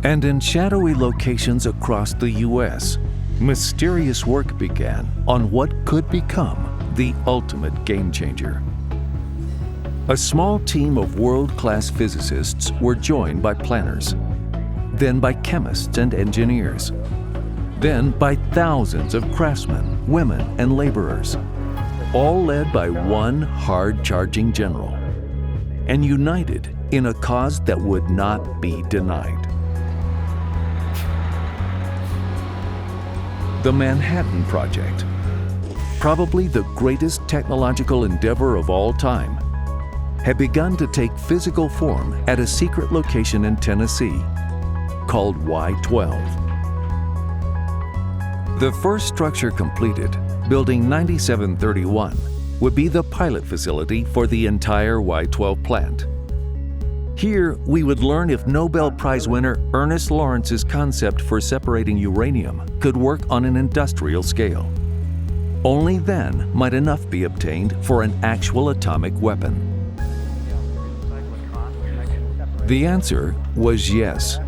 And in shadowy locations across the U.S., mysterious work began on what could become the ultimate game changer. A small team of world-class physicists were joined by planners, then by chemists and engineers, then by thousands of craftsmen, women, and laborers, all led by one hard-charging general, and united in a cause that would not be denied. The Manhattan Project, probably the greatest technological endeavor of all time, had begun to take physical form at a secret location in Tennessee called Y-12. The first structure completed, Building 9731, would be the pilot facility for the entire Y-12 plant. Here, we would learn if Nobel Prize winner Ernest Lawrence's concept for separating uranium could work on an industrial scale. Only then might enough be obtained for an actual atomic weapon. The answer was yes.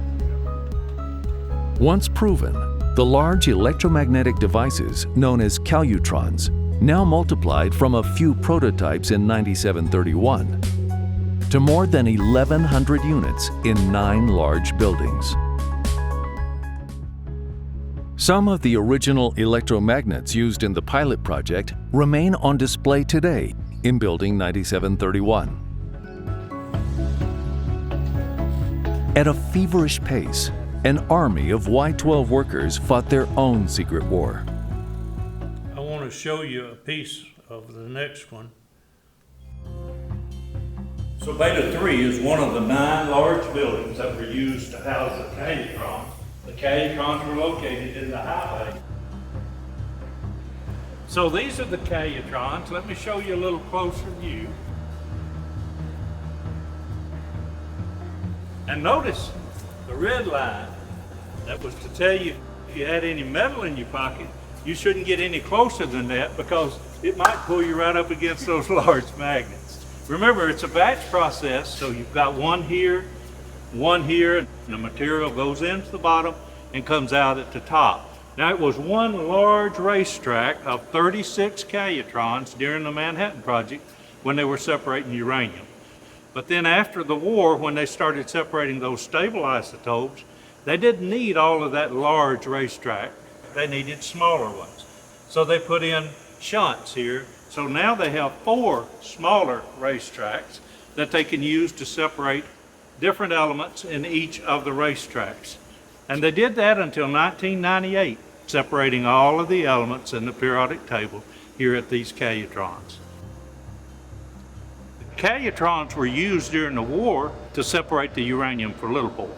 Once proven, the large electromagnetic devices known as calutrons now multiplied from a few prototypes in 9731 to more than 1,100 units in 9 large buildings. Some of the original electromagnets used in the pilot project remain on display today in Building 9731. At a feverish pace, an army of Y-12 workers fought their own secret war. I want to show you a piece of the next one. So Beta 3 is one of the 9 large buildings that were used to house the Calutrons. The Calutrons were located in the high bay. So these are the Calutrons. Let me show you a little closer view. And notice the red line. That was to tell you if you had any metal in your pocket, you shouldn't get any closer than that because it might pull you right up against those large magnets. Remember, it's a batch process, so you've got one here, and the material goes into the bottom and comes out at the top. Now, it was one large racetrack of 36 Calutrons during the Manhattan Project when they were separating uranium. But then after the war, when they started separating those stable isotopes, they didn't need all of that large racetrack. They needed smaller ones. So they put in shunts here. So now they have 4 smaller racetracks that they can use to separate different elements in each of the racetracks. And they did that until 1998, separating all of the elements in the periodic table here at these Calutrons. The Calutrons were used during the war to separate the uranium for little boy.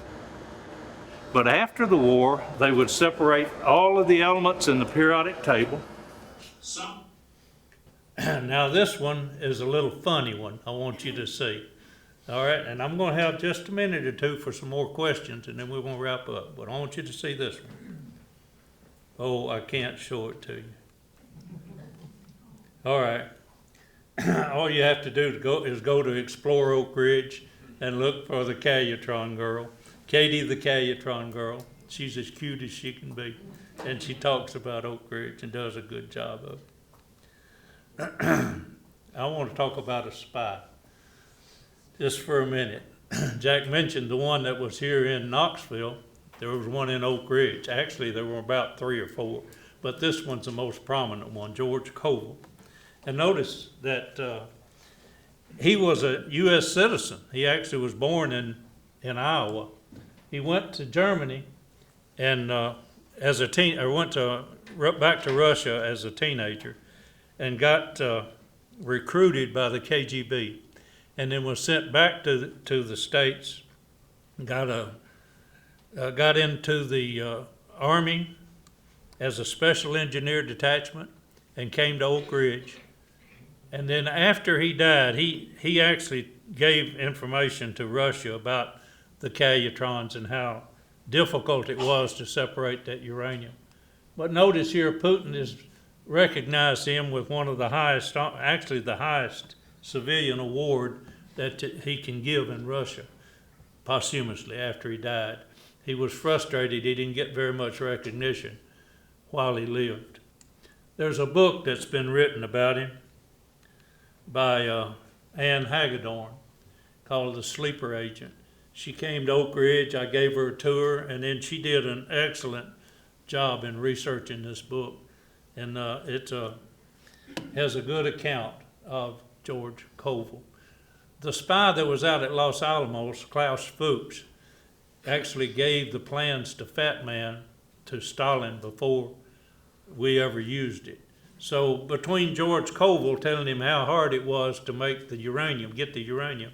But after the war, they would separate all of the elements in the periodic table. Now this one is a little funny one I want you to see. All right, and I'm going to have just a minute or two for some more questions, and then we're going to wrap up. But I want you to see this one. Oh, I can't show it to you. All right. All you have to do is go to Explore Oak Ridge and look for the Calutron girl, Katie the Calutron girl. She's as cute as she can be, and she talks about Oak Ridge and does a good job of it. I want to talk about a spy just for a minute. Jack mentioned the one that was here in Knoxville. There was one in Oak Ridge. Actually, there were about 3 or 4, but this one's the most prominent one, George Koval. And notice that he was a U.S. citizen. He actually was born in Iowa. He went to Germany and as a teen, or went back to Russia as a teenager, and got recruited by the KGB, and then was sent back to the States. Got into the Army as a special engineer detachment, and came to Oak Ridge. And then after he died, he actually gave information to Russia about the calutrons and how difficult it was to separate that uranium. But notice here, Putin has recognized him with one of the highest, actually the highest civilian award that he can give in Russia, posthumously after he died. He was frustrated he didn't get very much recognition while he lived. There's a book that's been written about him by Anne Hagedorn called The Sleeper Agent. She came to Oak Ridge, I gave her a tour, and then she did an excellent job in researching this book. And it has a good account of George Koval. The spy that was out at Los Alamos, Klaus Fuchs, actually gave the plans to Fat Man to Stalin before we ever used it. So between George Koval telling him how hard it was to make the uranium, get the uranium,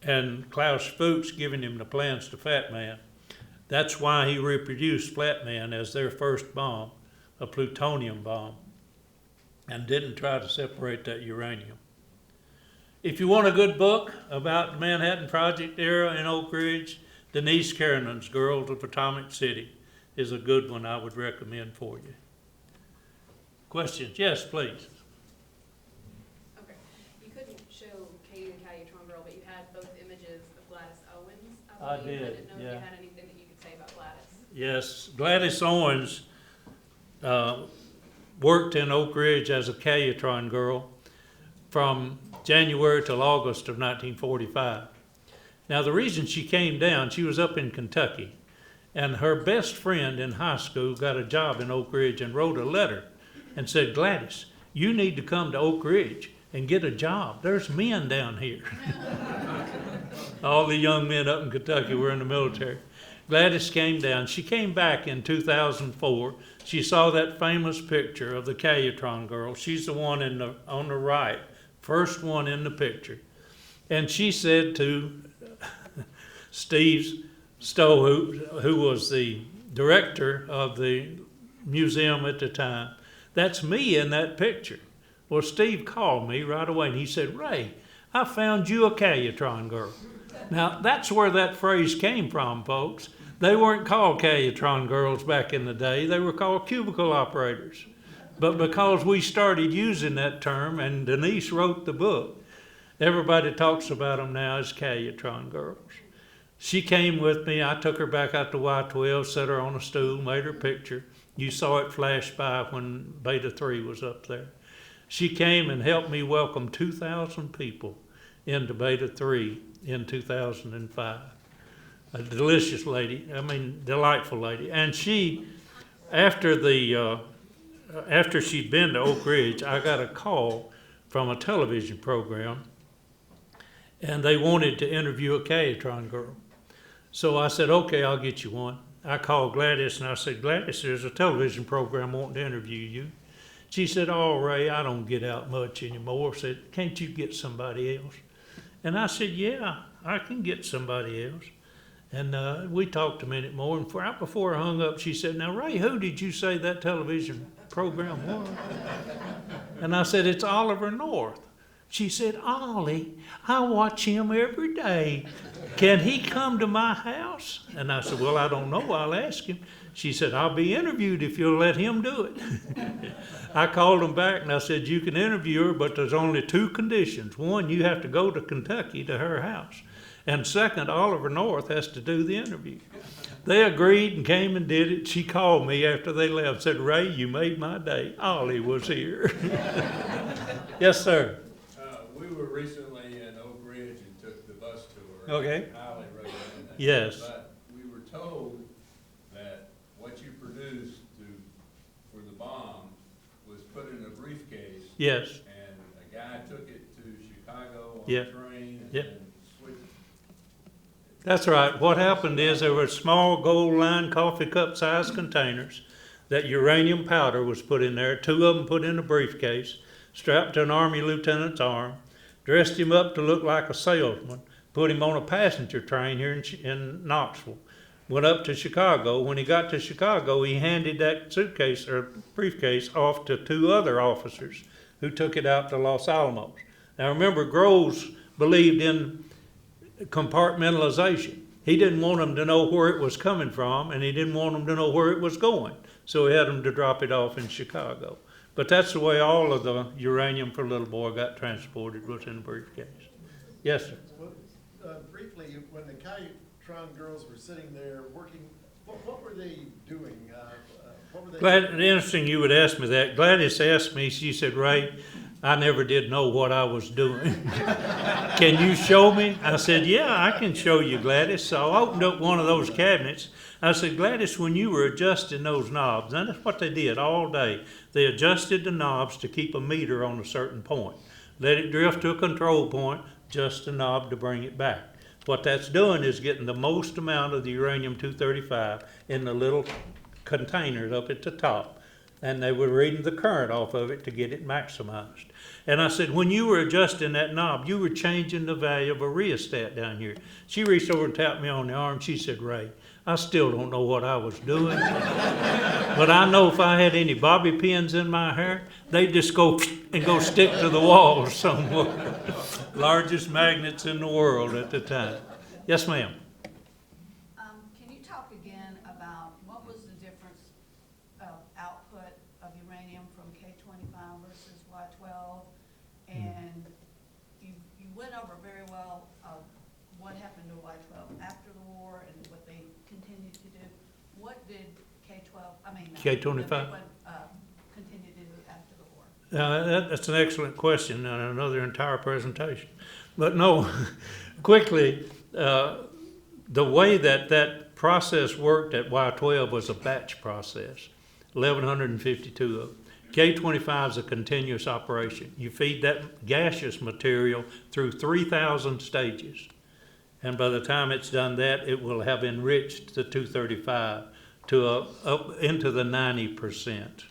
and Klaus Fuchs giving him the plans to Fat Man, that's why he reproduced Fat Man as their first bomb, a plutonium bomb, and didn't try to separate that uranium. If you want a good book about the Manhattan Project era in Oak Ridge, Denise Karenan's Girls of Atomic City is a good one I would recommend for you. Questions? Yes, please. Okay. You couldn't show Katie the Calutron girl, but you had both images of Gladys Owens, I believe. I did, I didn't know if yeah. you had anything that you could say about Gladys. Yes, Gladys Owens worked in Oak Ridge as a Calutron girl from January till August of 1945. Now, the reason she came down, she was up in Kentucky, and her best friend in high school got a job in Oak Ridge and wrote a letter and said, Gladys, you need to come to Oak Ridge and get a job. There's men down here. All the young men up in Kentucky were in the military. Gladys came down. She came back in 2004. She saw that famous picture of the Calutron girl. She's the one on the right, first one in the picture. And she said to Steve Stowe, who was the director of the museum at the time, that's me in that picture. Well, Steve called me right away and he said, Ray, I found you a Calutron girl. Now, that's where that phrase came from, folks. They weren't called Calutron girls back in the day. They were called cubicle operators. But because we started using that term and Denise wrote the book, everybody talks about them now as Calutron girls. She came with me. I took her back out to WWII, set her on a stool, made her picture. You saw it flash by when Beta 3 was up there. She came and helped me welcome 2,000 people into Beta 3 in 2005. A delicious lady, delightful lady. And she, after she'd been to Oak Ridge, I got a call from a television program, and they wanted to interview a Calutron girl. So I said, okay, I'll get you one. I called Gladys and I said, Gladys, there's a television program wanting to interview you. She said, oh, Ray, I don't get out much anymore. I said, can't you get somebody else? And I said, yeah, I can get somebody else. And we talked a minute more, and right before I hung up, she said, now, Ray, who did you say that television program was? And I said, it's Oliver North. She said, Ollie, I watch him every day. Can he come to my house? And I said, well, I don't know. I'll ask him. She said, I'll be interviewed if you'll let him do it. I called them back and I said, you can interview her, but there's only 2 conditions. One, you have to go to Kentucky to her house. And second, Oliver North has to do the interview. They agreed and came and did it. She called me after they left, said, Ray, you made my day. Ollie was here. Yes, sir. We were recently in Oak Ridge and took the bus tour. Okay. Highly recommend that. Yes. But we were told that what you produced for the bomb was put in a briefcase. Yes. And a guy took it to Chicago on Yeah. a train and Yeah. then switched. That's right. What happened is there were small gold-lined coffee cup-sized containers that uranium powder was put in there. 2 of them put in a briefcase, strapped to an Army lieutenant's arm, dressed him up to look like a salesman, put him on a passenger train here in Knoxville, went up to Chicago. When he got to Chicago, he handed that suitcase or briefcase off to 2 other officers who took it out to Los Alamos. Now remember, Groves believed in compartmentalization. He didn't want them to know where it was coming from, and he didn't want them to know where it was going. So he had them to drop it off in Chicago. But that's the way all of the uranium for Little Boy got transported, was in a briefcase. Yes, sir. Well, briefly, when the Cayetron girls were sitting there working, what were they doing? What were they doing? Interesting you would ask me that. Gladys asked me, she said, Ray, I never did know what I was doing. Can you show me? I said, yeah, I can show you, Gladys. So I opened up one of those cabinets. I said, Gladys, when you were adjusting those knobs, and that's what they did all day. They adjusted the knobs to keep a meter on a certain point. Let it drift to a control point, adjust the knob to bring it back. What that's doing is getting the most amount of the uranium-235 in the little containers up at the top. And they were reading the current off of it to get it maximized. And I said, when you were adjusting that knob, you were changing the value of a rheostat down here. She reached over and tapped me on the arm. She said, Ray, I still don't know what I was doing. But I know if I had any bobby pins in my hair, they'd just go and go stick to the walls somewhere. Largest magnets in the world at the time. Yes, ma'am. Can you talk again about what was the difference of output of uranium from K-25 versus Y-12? And you went over very well what happened to Y-12 after the war and what they continued to do. What did K-25 continue to do after the war? That's an excellent question and another entire presentation. But no, quickly, the way that process worked at Y-12 was a batch process, 1,152 of them. K-25 is a continuous operation. You feed that gaseous material through 3,000 stages. And by the time it's done that, it will have enriched the 235 to up into the 90%.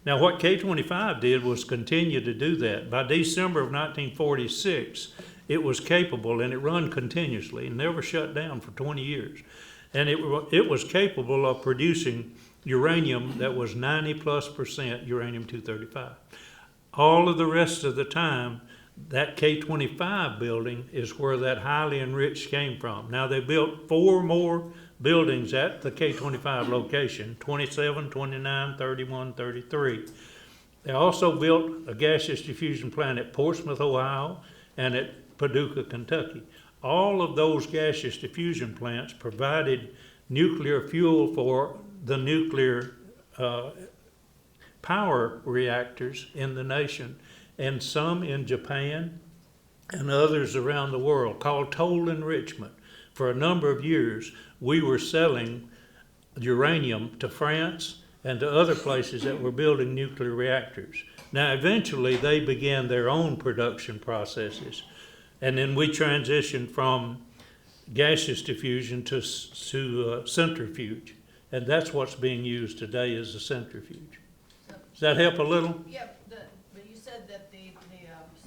Now what K-25 did was continue to do that. By December of 1946, it was capable, and it run continuously, and never shut down for 20 years. And it was capable of producing uranium that was 90+% uranium-235. All of the rest of the time, that K-25 building is where that highly enriched came from. Now they built 4 more buildings at the K-25 location, 27, 29, 31, 33. They also built a gaseous diffusion plant at Portsmouth, Ohio, and at Paducah, Kentucky. All of those gaseous diffusion plants provided nuclear fuel for the nuclear power reactors in the nation, and some in Japan and others around the world, called toll enrichment. For a number of years, we were selling uranium to France and to other places that were building nuclear reactors. Now, eventually, they began their own production processes, and then we transitioned from gaseous diffusion to centrifuge, and that's what's being used today as a centrifuge. Does that help a little? Yeah, but you said that the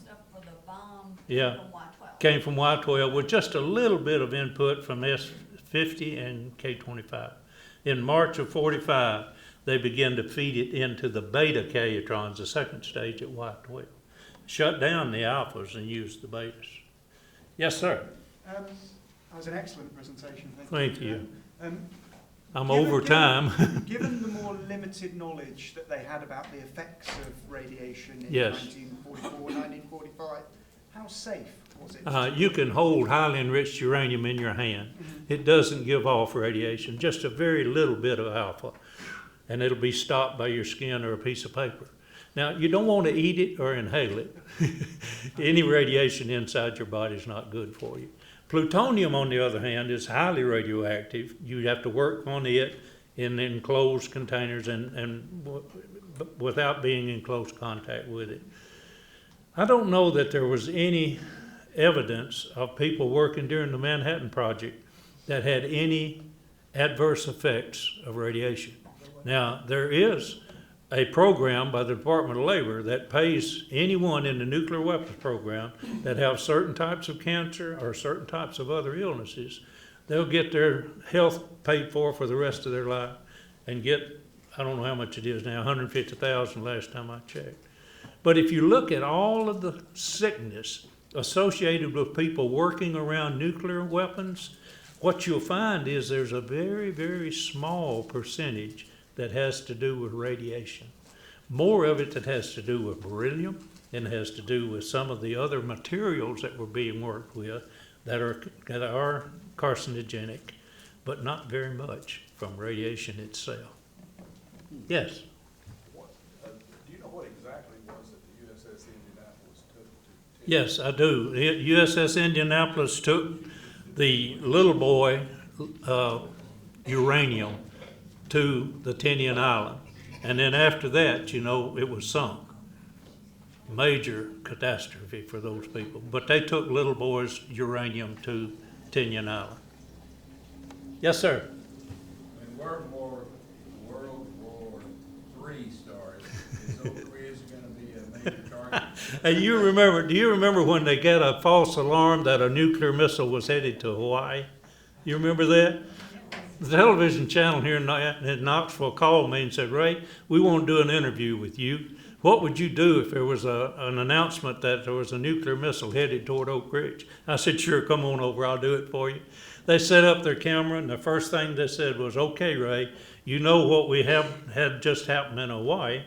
stuff for the bomb Yeah. from Y-12. Came from Y-12 with just a little bit of input from S-50 and K-25. In March of 45, they began to feed it into the beta Cayetrons, the second stage at Y-12. Shut down the alphas and used the betas. Yes, sir. That was an excellent presentation. Thank you. I'm over time. Given the more limited knowledge that they had about the effects of radiation in Yes. 1944, 1945, how safe was it? You can hold highly enriched uranium in your hand. It doesn't give off radiation, just a very little bit of alpha, and it'll be stopped by your skin or a piece of paper. Now, you don't want to eat it or inhale it. Any radiation inside your body is not good for you. Plutonium, on the other hand, is highly radioactive. You have to work on it in enclosed containers and without being in close contact with it. I don't know that there was any evidence of people working during the Manhattan Project that had any adverse effects of radiation. Now, there is a program by the Department of Labor that pays anyone in the nuclear weapons program that have certain types of cancer or certain types of other illnesses. They'll get their health paid for the rest of their life and get, I don't know how much it is now, $150,000 last time I checked. But if you look at all of the sickness associated with people working around nuclear weapons, what you'll find is there's a very, very small percentage that has to do with radiation. More of it that has to do with beryllium and has to do with some of the other materials that were being worked with that are carcinogenic, but not very much from radiation itself. Yes? Do you know what exactly it was that the USS Indianapolis took to? Yes, I do. USS Indianapolis took the little boy uranium to the Tinian Island. And then after that, you know, it was sunk. Major catastrophe for those people. But they took little boy's uranium to Tinian Island. Yes, sir. When World War III started, is North Korea going to be a major target? Hey, do you remember when they got a false alarm that a nuclear missile was headed to Hawaii? You remember that? The television channel here in Knoxville called me and said, "Ray, we want to do an interview with you. What would you do if there was an announcement that there was a nuclear missile headed toward Oak Ridge?" I said, "Sure, come on over, I'll do it for you." They set up their camera, and the first thing they said was, "Okay, Ray, you know what we have had just happened in Hawaii.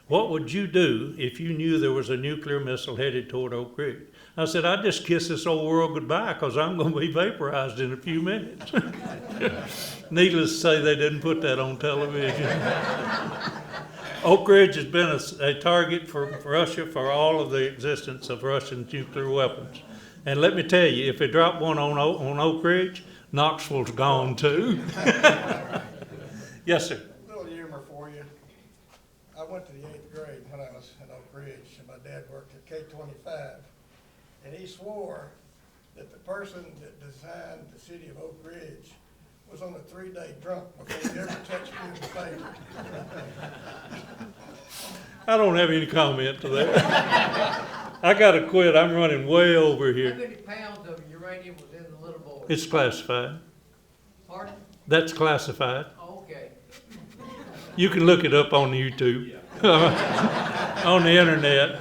What would you do if you knew there was a nuclear missile headed toward Oak Ridge?" I said, "I'd just kiss this old world goodbye because I'm going to be vaporized in a few minutes." Needless to say, they didn't put that on television. Oak Ridge has been a target for Russia for all of the existence of Russian nuclear weapons. And let me tell you, if they drop one on Oak Ridge, Knoxville's gone too. Yes, sir. A little humor for you. I went to the 8th grade when I was in Oak Ridge, and my dad worked at K-25. And he swore that the person that designed the city of Oak Ridge was on a 3-day drunk before he ever touched newspaper. I don't have any comment to that. I gotta quit. I'm running way over here. How many pounds of uranium was in the little boy? It's classified. Pardon? That's classified. Oh, okay. You can look it up on YouTube, on the internet.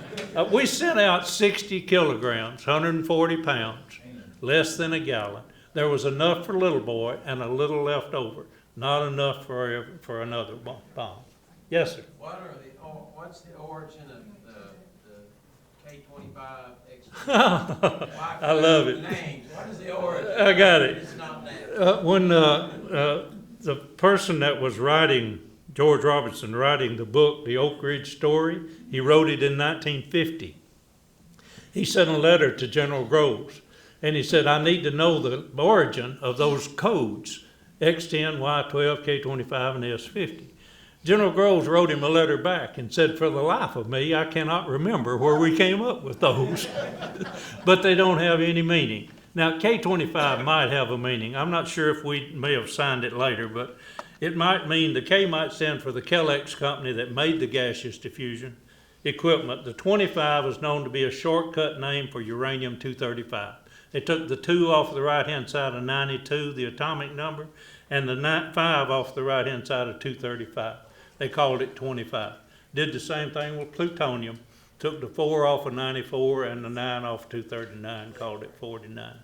We sent out 60 kilograms, 140 pounds, less than a gallon. There was enough for little boy and a little left over, not enough for another bomb. Yes, sir. What's the origin of the K-25? I love it. Names. What is the origin? I got it. It's not that. When the person that was writing, George Robinson, writing the book, The Oak Ridge Story, he wrote it in 1950. He sent a letter to General Groves, and he said, "I need to know the origin of those codes, X10, Y12, K25, and S50. General Groves wrote him a letter back and said, "For the life of me, I cannot remember where we came up with those." But they don't have any meaning. Now, K25 might have a meaning. I'm not sure if we may have signed it later, but it might mean the K might stand for the Kellex company that made the gaseous diffusion equipment. The 25 is known to be a shortcut name for uranium-235. They took the 2 off the right-hand side of 92, the atomic number, and the 5 off the right-hand side of 235. They called it 25. Did the same thing with plutonium. Took the 4 off of 94 and the 9 off 239, called it 49.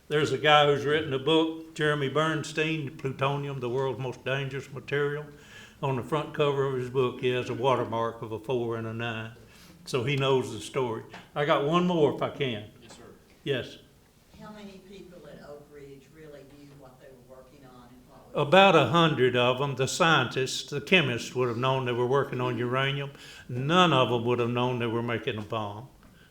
There's a guy who's written a book, Jeremy Bernstein, Plutonium, the World's Most Dangerous Material. On the front cover of his book, he has a watermark of a 4 and a 9. So he knows the story. I got one more if I can. Yes, sir. Yes. How many people at Oak Ridge really knew what they were working on and what was... About 100 of them, the scientists, the chemists would have known they were working on uranium. None of them would have known they were making a bomb.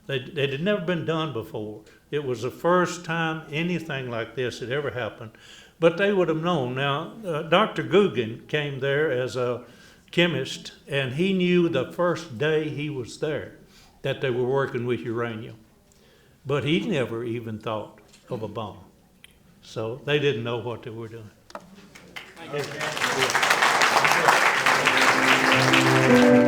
It had never been done before. It was the first time anything like this had ever happened. But they would have known. Now, Dr. Guggen came there as a chemist, and he knew the first day he was there that they were working with uranium. But he never even thought of a bomb. So they didn't know what they were doing. Thank you.